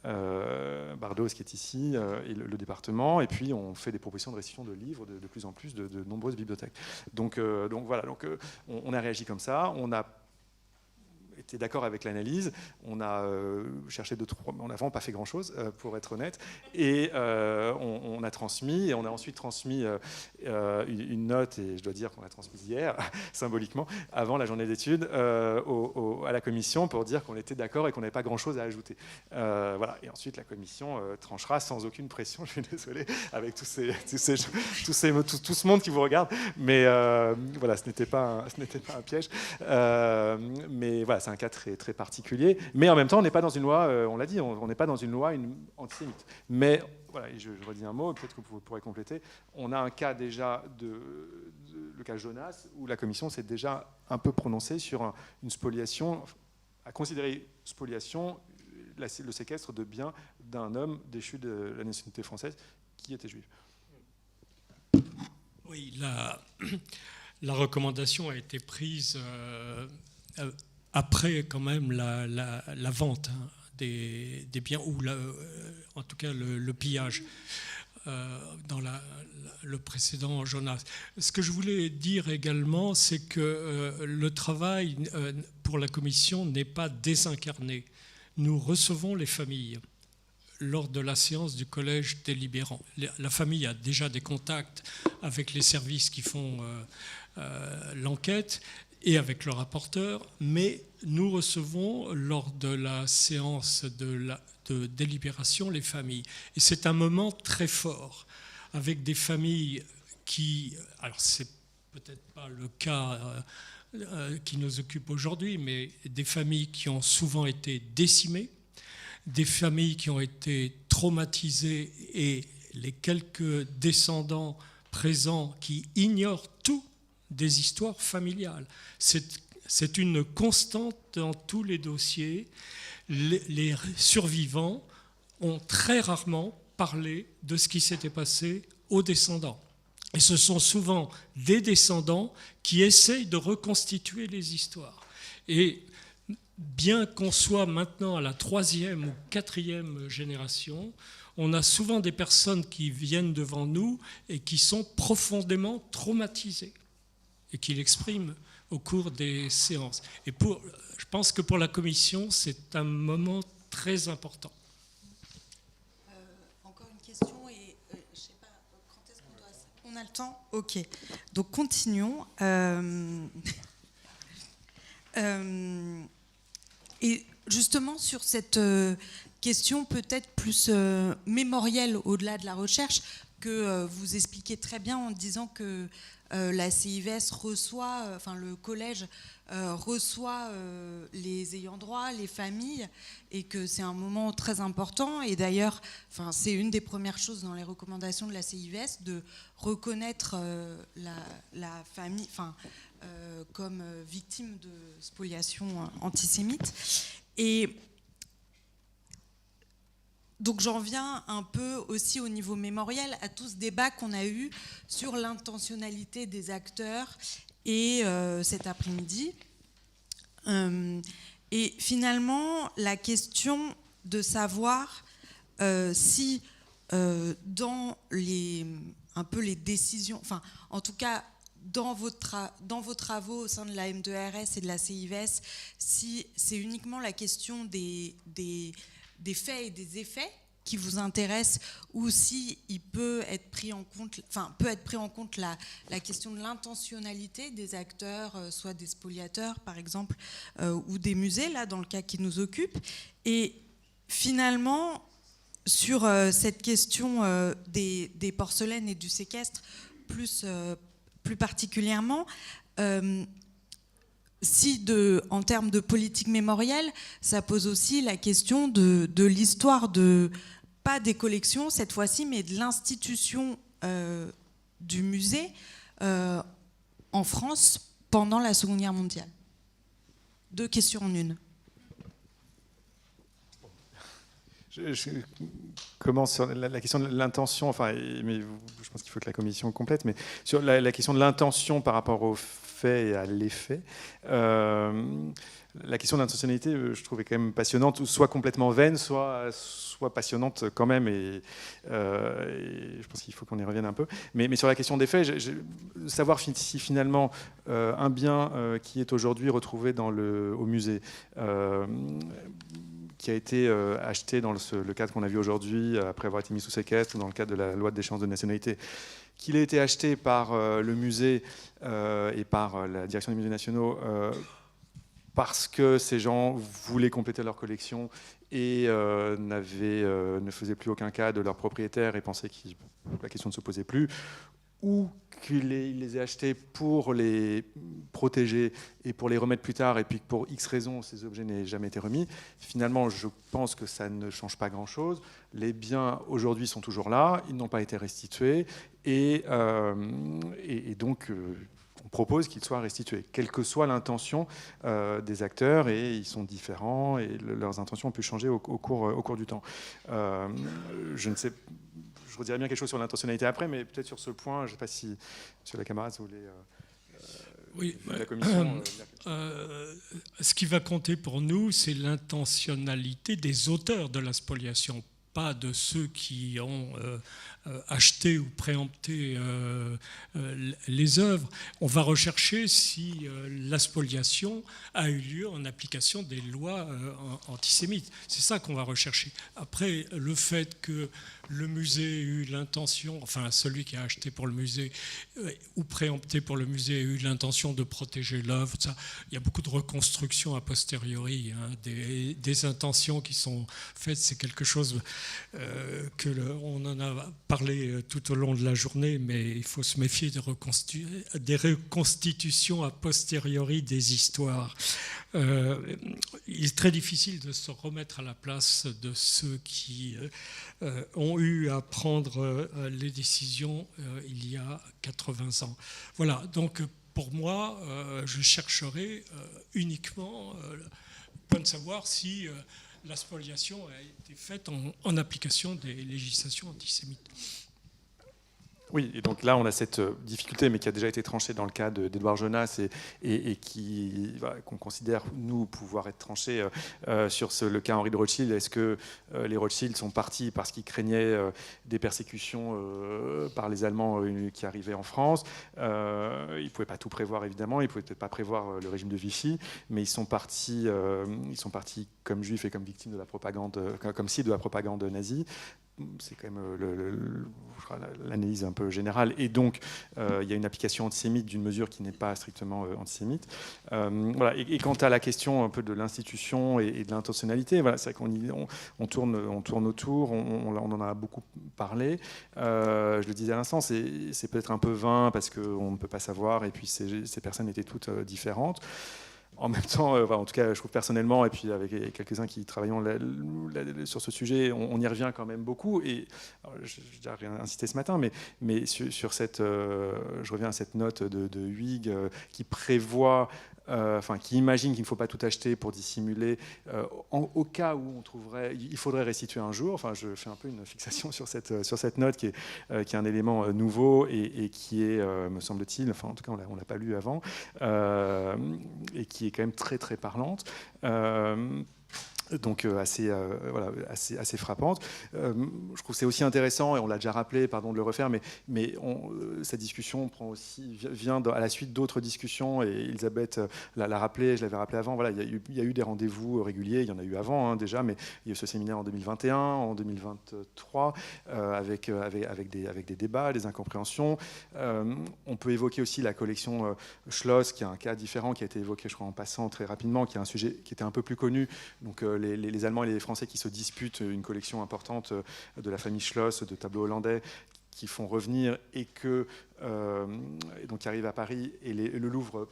Bardos qui est ici, et le département, et puis on fait des propositions de restitution de livres de plus en plus de nombreuses bibliothèques. Donc voilà, on a réagi comme ça, on a été d'accord avec l'analyse, on a cherché on n'a vraiment pas fait grand-chose, pour être honnête, et on a transmis, et on a ensuite transmis une note, et je dois dire qu'on l'a transmise hier, symboliquement, avant la journée d'études, à la commission, pour dire qu'on était d'accord et qu'on n'avait pas grand-chose à ajouter. Voilà. Et ensuite, la commission tranchera sans aucune pression, je suis désolé, avec tout ce monde qui vous regarde, mais voilà, ce n'était pas un piège, mais voilà, c'est un cas très, très particulier, mais en même temps, on n'est pas dans une loi, on l'a dit, on n'est pas dans une loi antisémite. Mais, voilà, et je redis un mot, peut-être que vous pourrez compléter, on a un cas déjà, le cas Jonas, où la commission s'est déjà un peu prononcée sur une spoliation, à considérer spoliation le séquestre de biens d'un homme déchu de la nationalité française qui était juif. Oui, la recommandation a été prise après quand même la vente des biens, ou en tout cas le pillage dans le précédent Jonas. Ce que je voulais dire également, c'est que le travail pour la commission n'est pas désincarné. Nous recevons les familles lors de la séance du collège délibérant. La famille a déjà des contacts avec les services qui font l'enquête et avec le rapporteur, mais nous recevons lors de la séance de délibération les familles. Et c'est un moment très fort, avec des familles qui... Alors, c'est peut-être pas le cas qui nous occupe aujourd'hui, mais des familles qui ont souvent été décimées, des familles qui ont été traumatisées, et les quelques descendants présents qui ignorent tout des histoires familiales. C'est une constante dans tous les dossiers. Les survivants ont très rarement parlé de ce qui s'était passé aux descendants. Et ce sont souvent des descendants qui essayent de reconstituer les histoires. Et bien qu'on soit maintenant à la 3e ou 4e génération, on a souvent des personnes qui viennent devant nous et qui sont profondément traumatisées et qui l'expriment au cours des séances. Et je pense que pour la commission, c'est un moment très important. Encore une question, et je ne sais pas, quand est-ce qu'on doit... On a le temps ? Ok. Donc continuons. Et justement, sur cette question peut-être plus mémorielle au-delà de la recherche, que vous expliquez très bien en disant que la CIVS reçoit, enfin le collège reçoit les ayants droit, les familles, et que c'est un moment très important. Et d'ailleurs, enfin, c'est une des premières choses dans les recommandations de la CIVS, de reconnaître la famille, enfin, comme victime de spoliation antisémite. Et donc j'en viens un peu aussi au niveau mémoriel à tout ce débat qu'on a eu sur l'intentionnalité des acteurs et cet après-midi. Et finalement, la question de savoir si dans un peu les décisions, enfin en tout cas dans vos travaux au sein de la M2RS et de la CIVS, si c'est uniquement la question des faits et des effets qui vous intéressent, ou si il peut être pris en compte, la question de l'intentionnalité des acteurs, soit des spoliateurs par exemple, ou des musées, là dans le cas qui nous occupe. Et finalement, sur cette question des porcelaines et du séquestre, plus particulièrement, si en termes de politique mémorielle, ça pose aussi la question de l'histoire pas des collections cette fois-ci, mais de l'institution du musée en France pendant la Seconde Guerre mondiale. 2 questions en une. Je commence sur la question de l'intention, mais je pense qu'il faut que la commission complète, mais sur la question de l'intention par rapport aux faits et à l'effet, la question de l'intentionnalité, je trouvais quand même passionnante, soit complètement vaine, soit passionnante quand même, et je pense qu'il faut qu'on y revienne un peu. Mais sur la question des faits, savoir si finalement un bien qui est aujourd'hui retrouvé au musée, qui a été acheté dans le cadre qu'on a vu aujourd'hui, après avoir été mis sous séquestre, ou dans le cadre de la loi de déchéance de nationalité, qu'il a été acheté par le musée et par la direction des musées nationaux parce que ces gens voulaient compléter leur collection et ne faisaient plus aucun cas de leur propriétaire et pensaient que la question ne se posait plus, ou qu'il les ait achetés pour les protéger et pour les remettre plus tard, et puis que pour X raisons, ces objets n'aient jamais été remis. Finalement, je pense que ça ne change pas grand-chose. Les biens, aujourd'hui, sont toujours là, ils n'ont pas été restitués, et donc, on propose qu'ils soient restitués, quelle que soit l'intention des acteurs, et ils sont différents, et leurs intentions ont pu changer au cours du temps. Je ne sais pas. Je redirai bien quelque chose sur l'intentionnalité après, mais peut-être sur ce point, je ne sais pas si M. Lacamarade voulait... Oui, la commission, ce qui va compter pour nous, c'est l'intentionnalité des auteurs de la spoliation, pas de ceux qui ont acheté ou préempté les œuvres. On va rechercher si la spoliation a eu lieu en application des lois antisémites. C'est ça qu'on va rechercher. Après, le fait que le musée ait eu l'intention, enfin celui qui a acheté pour le musée ou préempté pour le musée a eu l'intention de protéger l'œuvre, il y a beaucoup de reconstructions a posteriori, hein, des intentions qui sont faites. C'est quelque chose on en a parlé tout au long de la journée, mais il faut se méfier des reconstitutions a posteriori des histoires. Il est très difficile de se remettre à la place de ceux qui ont eu à prendre les décisions il y a 80 ans. Voilà, donc pour moi, je chercherai uniquement le point de savoir si la spoliation a été faite en application des législations antisémites. Oui, et donc là, on a cette difficulté, mais qui a déjà été tranchée dans le cas d'Édouard Jonas et qu'on considère, nous, pouvoir être tranchée sur le cas Henri de Rothschild. Est-ce que les Rothschild sont partis parce qu'ils craignaient des persécutions par les Allemands qui arrivaient en France? Ils ne pouvaient pas tout prévoir, évidemment. Ils ne pouvaient peut-être pas prévoir le régime de Vichy, mais ils sont partis comme juifs et comme victimes de la propagande, comme cible de la propagande nazie, c'est quand même l'analyse un peu générale. Et donc, il y a une application antisémite d'une mesure qui n'est pas strictement antisémite. Voilà. Et quant à la question un peu de l'institution et de l'intentionnalité, voilà, c'est vrai qu'on tourne autour, on en a beaucoup parlé. Je le disais à l'instant, c'est peut-être un peu vain parce qu'on ne peut pas savoir, et puis ces personnes étaient toutes différentes. En même temps, en tout cas, je trouve personnellement, et puis avec quelques-uns qui travaillons sur ce sujet, on y revient quand même beaucoup. Et je n'ai rien incité ce matin, mais sur cette, je reviens à cette note de Huyghe qui prévoit, qui imagine qu'il ne faut pas tout acheter pour dissimuler, au cas où il faudrait restituer un jour. Enfin, je fais un peu une fixation sur cette note qui est un élément nouveau et qui est, me semble-t-il, enfin en tout cas on l'a pas lu avant, et qui est quand même très très parlante. Donc assez frappante. Je trouve que c'est aussi intéressant, et on l'a déjà rappelé, pardon de le refaire, mais cette discussion vient à la suite d'autres discussions, et Elisabeth l'a rappelé, je l'avais rappelé avant, voilà, il y a eu des rendez-vous réguliers, il y en a eu avant déjà, mais il y a eu ce séminaire en 2021, en 2023, avec des débats, des incompréhensions. On peut évoquer aussi la collection Schloss, qui est un cas différent, qui a été évoqué, je crois, en passant très rapidement, qui est un sujet qui était un peu plus connu, donc les Allemands et les Français qui se disputent une collection importante de la famille Schloss, de tableaux hollandais, qui font revenir et donc qui arrivent à Paris, et le Louvre,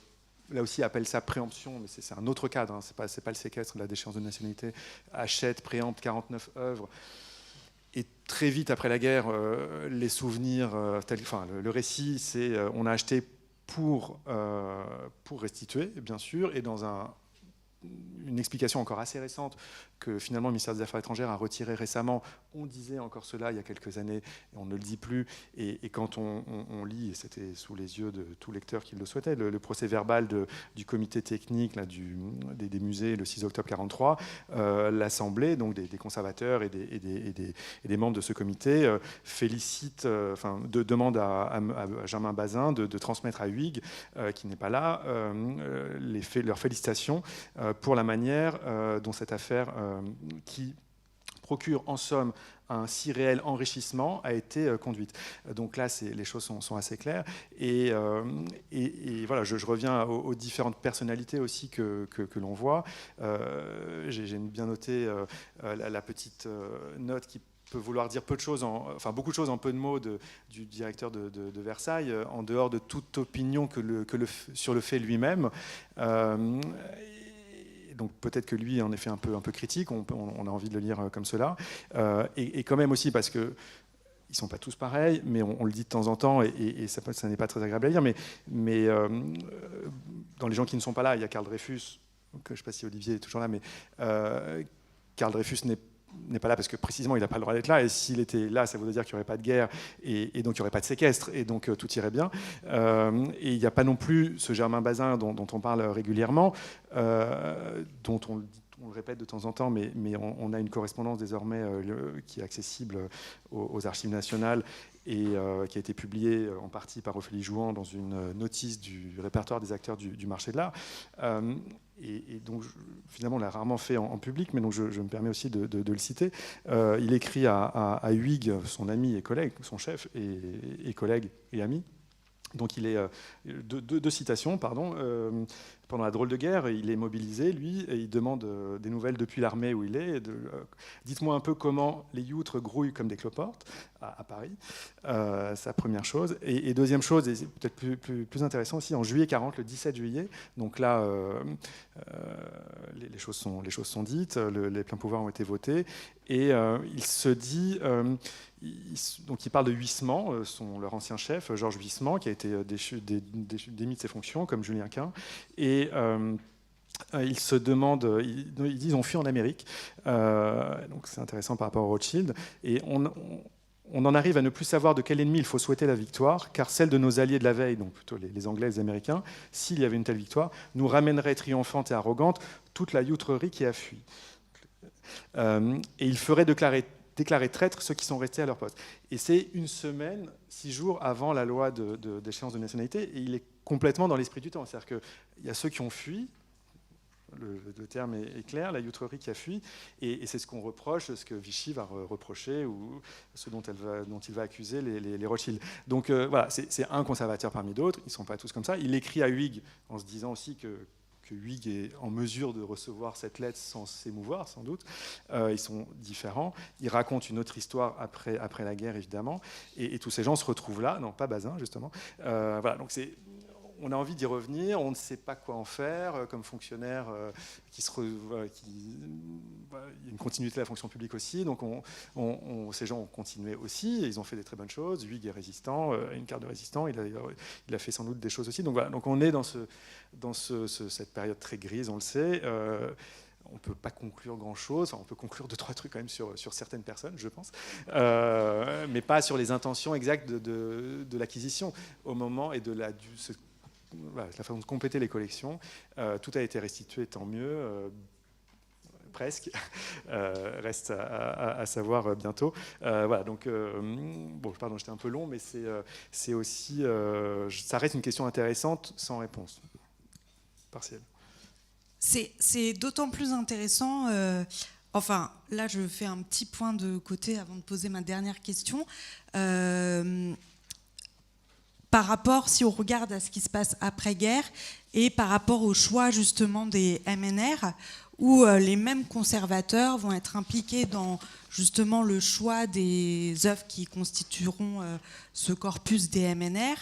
là aussi, appelle ça préemption, mais c'est un autre cadre, hein, c'est pas le séquestre de la déchéance de nationalité, achète, préempte 49 œuvres. Et très vite après la guerre, les souvenirs, le récit, c'est on a acheté pour restituer, bien sûr, et dans une explication encore assez récente que finalement le ministère des Affaires étrangères a retiré récemment. On disait encore cela il y a quelques années, et on ne le dit plus. Et quand on lit, et c'était sous les yeux de tout lecteur qui le souhaitait, le procès verbal du comité technique des musées le 6 octobre 1943, l'Assemblée, donc des conservateurs et des membres de ce comité, demande à Germain Bazin de transmettre à Huyghe, qui n'est pas là, leurs félicitations pour la manière dont cette affaire, qui procure en somme un si réel enrichissement, a été conduite. Donc là, les choses sont assez claires. Et voilà, je reviens aux différentes personnalités aussi que l'on voit. J'ai bien noté la petite note qui peut vouloir dire peu de choses, beaucoup de choses en peu de mots du directeur de Versailles, en dehors de toute opinion sur le fait lui-même. Donc peut-être que lui, en effet, un peu critique, on a envie de le lire comme cela. Et quand même aussi parce que ils ne sont pas tous pareils, mais on le dit de temps en temps, et ça n'est pas très agréable à lire, mais dans les gens qui ne sont pas là, il y a Karl Dreyfus, que je ne sais pas si Olivier est toujours là, mais Karl Dreyfus n'est pas là parce que précisément il n'a pas le droit d'être là, et s'il était là, ça voudrait dire qu'il n'y aurait pas de guerre, et donc il n'y aurait pas de séquestre, et donc tout irait bien. Et il n'y a pas non plus ce Germain Bazin dont on parle régulièrement, dont on le répète de temps en temps, mais on a une correspondance désormais qui est accessible aux archives nationales, et qui a été publiée en partie par Ophélie Jouan dans une notice du répertoire des acteurs du marché de l'art. Et donc, finalement, on l'a rarement fait en public, mais donc je me permets aussi de le citer. Il écrit à Huyghe, son ami et collègue, son chef et collègue et ami. Donc, il est deux citations, pardon. Pendant la drôle de guerre, il est mobilisé, lui, et il demande des nouvelles depuis l'armée où il est. Dites-moi un peu comment les youtres grouillent comme des cloportes à Paris. Sa première chose. Et deuxième chose, et c'est peut-être plus intéressant aussi, en juillet 40, le 17 juillet, donc là, les choses sont dites, les pleins pouvoirs ont été votés, et il se dit... donc il parle de Huysmans, leur ancien chef, Georges Huysmans, qui a été démis de ses fonctions, comme Julien Quint, et ils se demandent, ils disent on fuit en Amérique, donc c'est intéressant par rapport au Rothschild, et on en arrive à ne plus savoir de quel ennemi il faut souhaiter la victoire, car celle de nos alliés de la veille, donc plutôt les Anglais et les Américains, s'il y avait une telle victoire, nous ramènerait triomphante et arrogante toute la youtrerie qui a fui. Et il ferait déclarer traîtres ceux qui sont restés à leur poste. Et c'est une semaine, 6 jours avant la loi d'échéance de nationalité, et il est complètement dans l'esprit du temps. C'est-à-dire qu'il y a ceux qui ont fui, le terme est clair, la outrerie qui a fui, et c'est ce qu'on reproche, ce que Vichy va reprocher, ou ce dont il va accuser les Rothschild. Donc voilà, c'est un conservateur parmi d'autres, ils ne sont pas tous comme ça. Il écrit à Huyghe en se disant aussi que Huyghe est en mesure de recevoir cette lettre sans s'émouvoir, sans doute. Ils sont différents. Il raconte une autre histoire après la guerre, évidemment. Et tous ces gens se retrouvent là. Non, pas Bazin, justement. Voilà, donc on a envie d'y revenir. On ne sait pas quoi en faire. Comme fonctionnaire, il y a une continuité de la fonction publique aussi. Donc ces gens ont continué aussi. Et ils ont fait des très bonnes choses. Huyghe est résistant, une carte de résistant. Il a fait sans doute des choses aussi. Donc voilà, donc on est dans cette période très grise, on le sait. On ne peut pas conclure grand-chose. Enfin, on peut conclure 2-3 trucs quand même sur certaines personnes, je pense, mais pas sur les intentions exactes de l'acquisition au moment et de la façon de compléter les collections. Tout a été restitué, tant mieux. Presque, reste à savoir bientôt. Voilà, donc, bon, pardon, j'étais un peu long, mais c'est aussi, ça reste une question intéressante sans réponse partielle. C'est d'autant plus intéressant, enfin, là je fais un petit point de côté avant de poser ma dernière question. Par rapport, si on regarde à ce qui se passe après-guerre et par rapport au choix justement des MNR, où les mêmes conservateurs vont être impliqués dans justement le choix des œuvres qui constitueront ce corpus des MNR,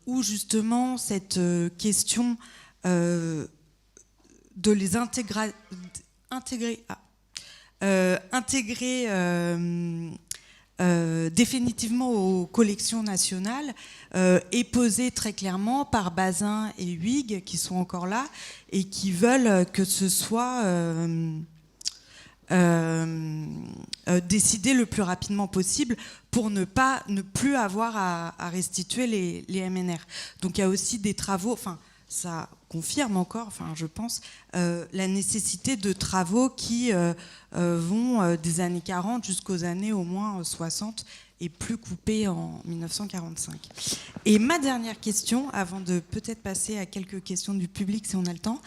où justement cette question de les intégrer définitivement aux collections nationales est posée très clairement par Bazin et Huyghe, qui sont encore là et qui veulent que ce soit décidé le plus rapidement possible pour ne plus avoir à restituer les MNR. Donc il y a aussi des travaux, enfin ça confirme encore, enfin je pense, la nécessité de travaux qui vont des années 40 jusqu'aux années au moins 60 et plus coupés en 1945. Et ma dernière question, avant de peut-être passer à quelques questions du public si on a le temps,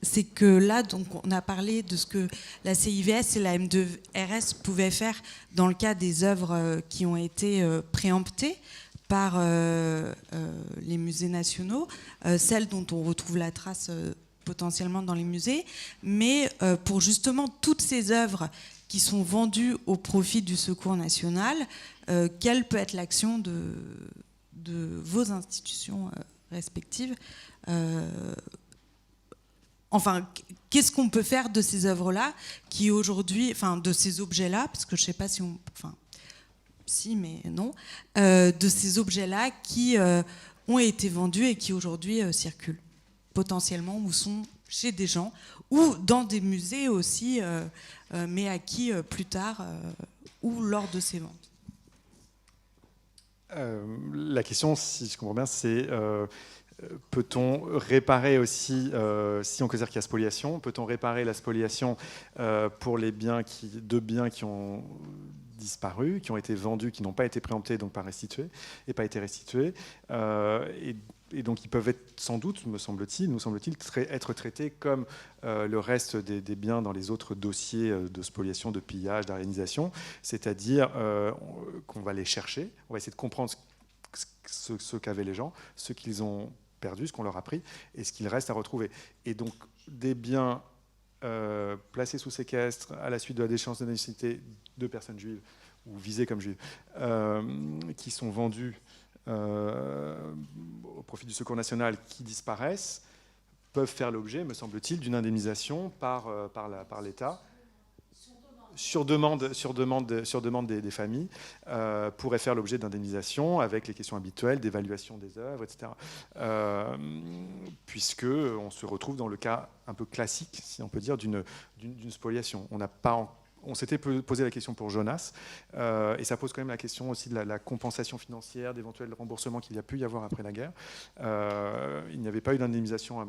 c'est que là, donc, on a parlé de ce que la CIVS et la M2RS pouvaient faire dans le cas des œuvres qui ont été préemptées par les musées nationaux, celles dont on retrouve la trace potentiellement dans les musées, mais pour justement toutes ces œuvres qui sont vendues au profit du Secours national, quelle peut être l'action de vos institutions respectives enfin, qu'est-ce qu'on peut faire de ces œuvres-là qui aujourd'hui, enfin de ces objets-là, parce que je ne sais pas si on... Enfin, si, mais non, de ces objets-là qui ont été vendus et qui aujourd'hui circulent potentiellement ou sont chez des gens ou dans des musées aussi, mais acquis plus tard ou lors de ces ventes. La question, si je comprends bien, c'est peut-on réparer aussi, si on considère qu'il y a spoliation, peut-on réparer la spoliation pour les biens qui ont disparu, qui ont été vendus, qui n'ont pas été préemptés, donc pas été restitués, et donc ils peuvent être sans doute, nous semble-t-il, être traités comme le reste des biens dans les autres dossiers de spoliation, de pillage, d'aryanisation, c'est-à-dire qu'on va les chercher, on va essayer de comprendre ce qu'avaient les gens, ce qu'ils ont perdu, ce qu'on leur a pris, et ce qu'il reste à retrouver. Et donc des biens placés sous séquestre à la suite de la déchéance de nationalité de personnes juives ou visées comme juives, qui sont vendus au profit du Secours national, qui disparaissent, peuvent faire l'objet, me semble-t-il, d'une indemnisation par l'État, sur demande des familles, pourrait faire l'objet d'indemnisation avec les questions habituelles d'évaluation des œuvres, etc. Puisqu'on se retrouve dans le cas un peu classique, si on peut dire, d'une spoliation. On on s'était posé la question pour Jonas, et ça pose quand même la question aussi de la compensation financière, d'éventuels remboursements qu'il y a pu y avoir après la guerre. Il n'y avait pas eu d'indemnisation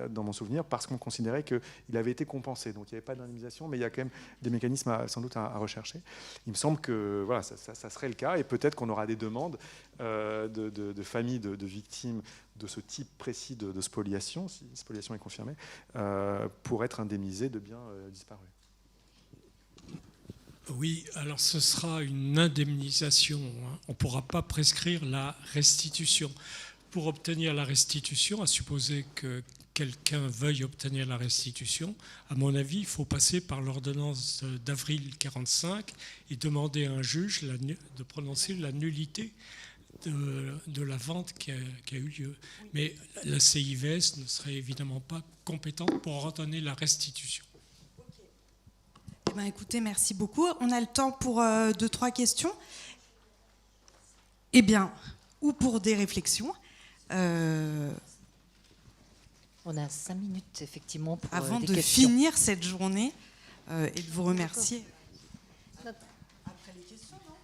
dans mon souvenir, parce qu'on considérait qu'il avait été compensé. Donc il n'y avait pas d'indemnisation, mais il y a quand même des mécanismes sans doute à rechercher. Il me semble que voilà, ça serait le cas, et peut-être qu'on aura des demandes de familles de victimes de ce type précis de spoliation, si spoliation est confirmée, pour être indemnisées de biens disparus. Oui, alors ce sera une indemnisation. On ne pourra pas prescrire la restitution. Pour obtenir la restitution, à supposer que quelqu'un veuille obtenir la restitution, à mon avis, il faut passer par l'ordonnance d'avril 1945 et demander à un juge de prononcer la nullité de la vente qui a eu lieu. Mais la CIVS ne serait évidemment pas compétente pour ordonner la restitution. Eh bien, écoutez, merci beaucoup. On a le temps pour 2-3 questions. Eh bien, ou pour des réflexions. On a 5 minutes, effectivement, pour avant des de questions. finir cette journée et de vous remercier. Après les questions, non ?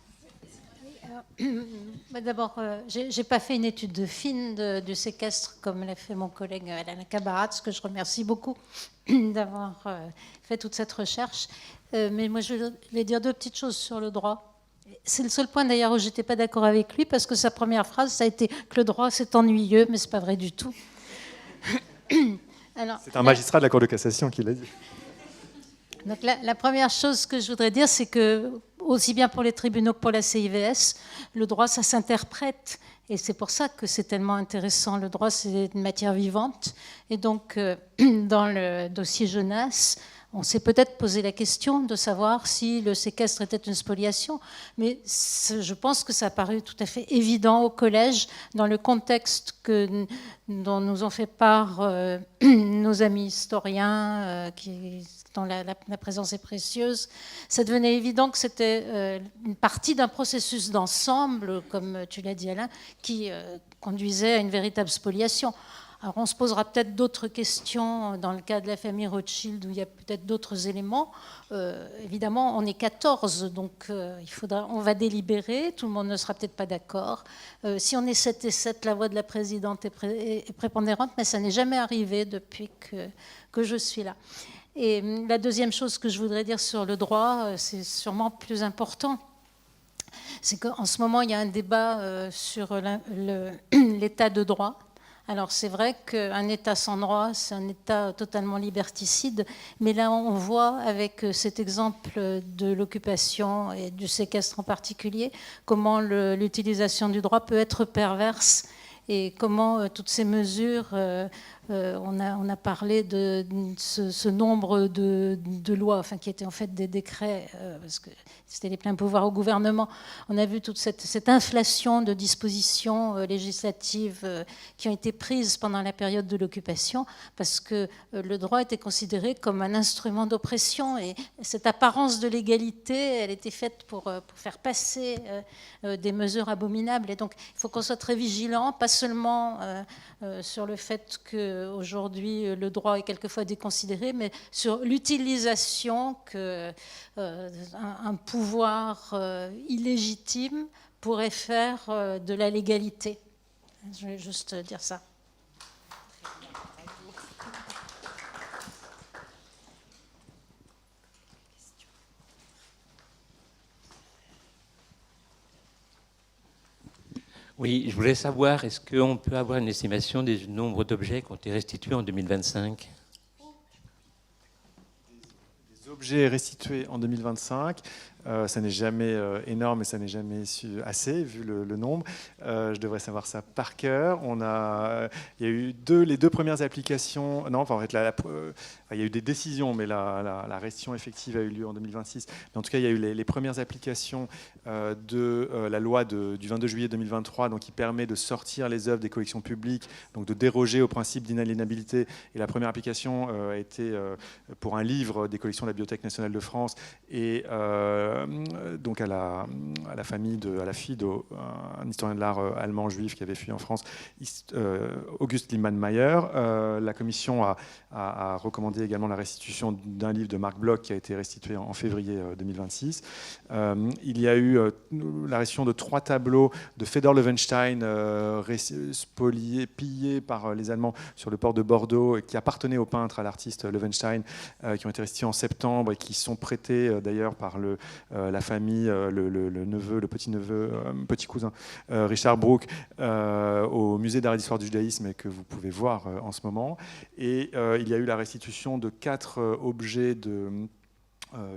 D'abord, j'ai pas fait une étude de fine du séquestre comme l'a fait mon collègue Alain Cabarat, que je remercie beaucoup d'avoir fait toute cette recherche. Mais moi, je vais dire 2 petites choses sur le droit. C'est le seul point d'ailleurs où j'étais pas d'accord avec lui, parce que sa première phrase, ça a été que le droit c'est ennuyeux, mais c'est pas vrai du tout. Alors, c'est un magistrat de la Cour de cassation qui l'a dit. Donc la première chose que je voudrais dire, c'est que, aussi bien pour les tribunaux que pour la CIVS, le droit, ça s'interprète. Et c'est pour ça que c'est tellement intéressant. Le droit, c'est une matière vivante. Et donc, dans le dossier Jonas, on s'est peut-être posé la question de savoir si le séquestre était une spoliation, mais je pense que ça a paru tout à fait évident au collège, dans le contexte dont nous ont fait part nos amis historiens, dont la présence est précieuse. Ça devenait évident que c'était une partie d'un processus d'ensemble, comme tu l'as dit Alain, qui conduisait à une véritable spoliation. Alors on se posera peut-être d'autres questions dans le cas de la famille Rothschild, où il y a peut-être d'autres éléments. Évidemment, on est 14, donc on va délibérer, tout le monde ne sera peut-être pas d'accord. Si on est 7 et 7, la voix de la présidente est prépondérante, mais ça n'est jamais arrivé depuis que je suis là. Et la deuxième chose que je voudrais dire sur le droit, c'est sûrement plus important. C'est qu'en ce moment, il y a un débat sur l'état de droit. Alors c'est vrai qu'un État sans droit, c'est un État totalement liberticide, mais là on voit avec cet exemple de l'occupation et du séquestre en particulier, comment l'utilisation du droit peut être perverse et comment toutes ces mesures, on a parlé de ce nombre de lois, enfin, qui étaient en fait des décrets, parce que c'était les pleins pouvoirs au gouvernement. On a vu toute cette inflation de dispositions législatives qui ont été prises pendant la période de l'occupation, parce que le droit était considéré comme un instrument d'oppression, et cette apparence de l'égalité, elle était faite pour faire passer des mesures abominables. Et donc, il faut qu'on soit très vigilant, pas seulement sur le fait qu'aujourd'hui le droit est quelquefois déconsidéré, mais sur l'utilisation qu'un pouvoir illégitime pourrait faire de la légalité. Je vais juste dire ça. Oui, je voulais savoir, est-ce qu'on peut avoir une estimation du nombre d'objets qui ont été restitués en 2025 ? Des objets restitués en 2025, ça n'est jamais énorme et ça n'est jamais assez, vu le nombre. Je devrais savoir ça par cœur. Il y a eu les 2 premières applications. Non, enfin, en fait, il y a eu des décisions, mais la restitution effective a eu lieu en 2026. Mais en tout cas, il y a eu les premières applications de la loi du 22 juillet 2023, donc, qui permet de sortir les œuvres des collections publiques, donc de déroger au principe d'inaliénabilité. Et la première application a été pour un livre des collections de la Bibliothèque nationale de France et donc à la fille d'un historien de l'art allemand juif qui avait fui en France, August Limann-Mayer. La commission a recommandé également la restitution d'un livre de Marc Bloch qui a été restitué en février 2026. Il y a eu la restitution de 3 tableaux de Fedor Levenstein pillés par les Allemands sur le port de Bordeaux, qui appartenaient au peintre, à l'artiste Levenstein, qui ont été restitués en septembre et qui sont prêtés d'ailleurs par la famille, le neveu, le petit-neveu, petit-cousin Richard Bruck au musée d'art et d'histoire du judaïsme, et que vous pouvez voir en ce moment. Et il y a eu la restitution de 4 objets de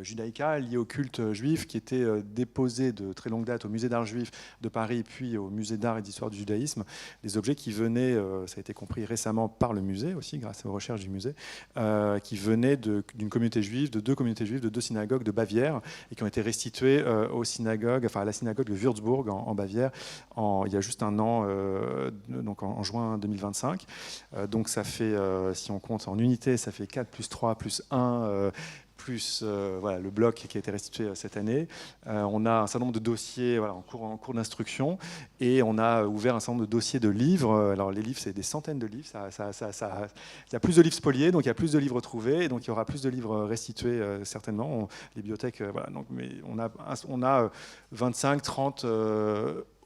judaïca liés au culte juif qui étaient déposés de très longue date au musée d'art juif de Paris puis au musée d'art et d'histoire du judaïsme, des objets qui venaient, ça a été compris récemment par le musée aussi grâce aux recherches du musée, qui venaient d'une communauté juive, de 2 communautés juives, de 2 synagogues de Bavière, et qui ont été restitués à la synagogue de Würzburg en Bavière il y a juste un an, donc en juin 2025. Donc ça fait, si on compte en unités, ça fait 4 plus 3 plus 1 plus voilà, le bloc qui a été restitué cette année. On a un certain nombre de dossiers en cours d'instruction, et on a ouvert un certain nombre de dossiers de livres. Alors les livres, c'est des centaines de livres. Il y a plus de livres spoliés, donc il y a plus de livres trouvés, et donc il y aura plus de livres restitués certainement. Les bibliothèques, voilà, donc, mais on a 25, 30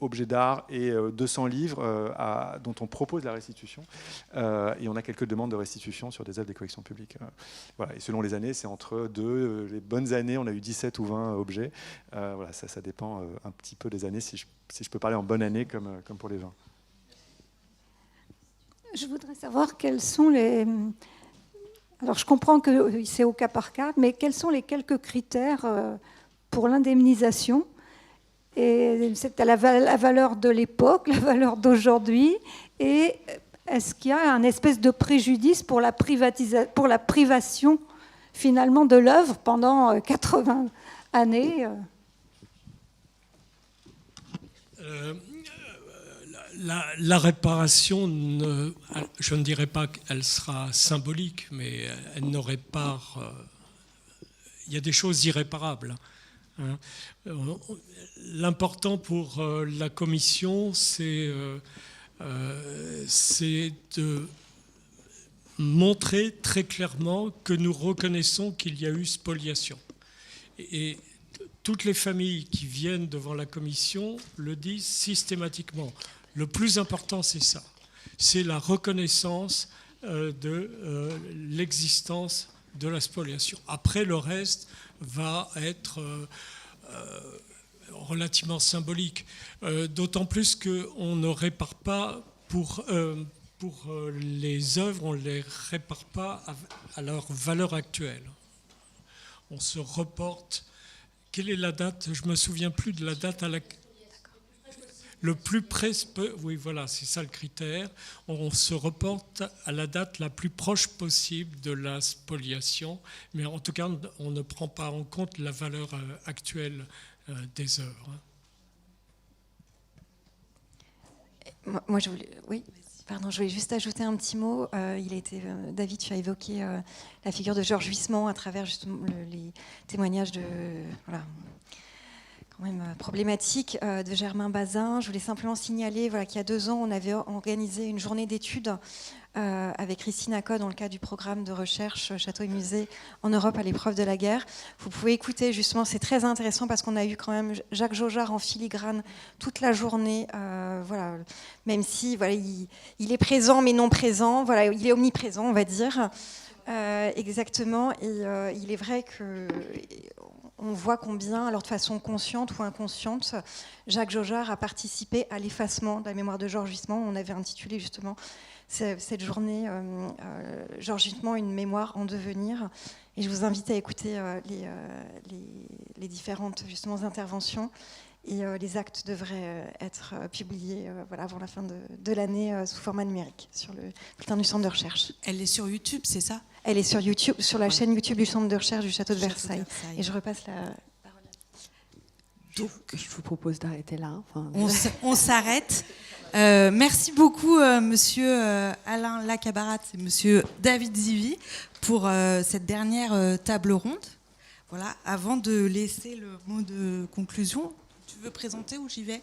objets d'art et 200 livres dont on propose la restitution, et on a quelques demandes de restitution sur des œuvres des collections publiques. Voilà. Et selon les années, c'est entre les bonnes années, on a eu 17 ou 20 objets. Voilà, ça dépend un petit peu des années, si je peux parler en bonne année comme pour les 20. Je voudrais savoir quels sont les... Alors je comprends que c'est au cas par cas, mais quels sont les quelques critères pour l'indemnisation? Et c'est à la valeur de l'époque, la valeur d'aujourd'hui, et est-ce qu'il y a un espèce de préjudice pour la privation finalement de l'œuvre pendant 80 années? La réparation, je ne dirais pas qu'elle sera symbolique, mais elle n'aurait pas... Il y a des choses irréparables. L'important pour la commission, c'est de montrer très clairement que nous reconnaissons qu'il y a eu spoliation. Et toutes les familles qui viennent devant la commission le disent systématiquement. Le plus important, c'est ça. C'est la reconnaissance de l'existence de la spoliation. Après, le reste va être relativement symbolique. D'autant plus qu'on ne répare pas pour les œuvres, on ne les répare pas à leur valeur actuelle. On se reporte. Quelle est la date? Je ne me souviens plus de la date à laquelle... Le plus près, oui, voilà, c'est ça le critère. On se reporte à la date la plus proche possible de la spoliation, mais en tout cas, on ne prend pas en compte la valeur actuelle des œuvres. Moi, je voulais juste ajouter un petit mot. David, tu as évoqué la figure de Georges Huysmans à travers justement les témoignages de... Voilà, quand même problématique de Germain Bazin. Je voulais simplement signaler qu'il y a 2 ans, on avait organisé une journée d'études avec Christine Acod dans le cadre du programme de recherche Châteaux et Musées en Europe à l'épreuve de la guerre. Vous pouvez écouter, justement, c'est très intéressant parce qu'on a eu quand même Jacques Jaujard en filigrane toute la journée, voilà, même si voilà, il est présent mais non présent, voilà, il est omniprésent, on va dire. Exactement, et il est vrai que... On voit combien, alors de façon consciente ou inconsciente, Jacques Jaujard a participé à l'effacement de la mémoire de Georges Huysmans. On avait intitulé justement cette journée Georges Huysmans, une mémoire en devenir. Et je vous invite à écouter les différentes justement interventions. Et les actes devraient être publiés avant la fin de l'année sous format numérique sur le bulletin du centre de recherche. Elle est sur YouTube, c'est ça? Elle est sur YouTube, sur la chaîne YouTube du centre de recherche du Château de Versailles. Et je repasse la parole. Donc, je vous propose d'arrêter là. On s'arrête. Merci beaucoup, monsieur Alain Lacabarat et monsieur David Zivie, pour cette dernière table ronde. Voilà, avant de laisser le mot de conclusion, tu veux présenter ou j'y vais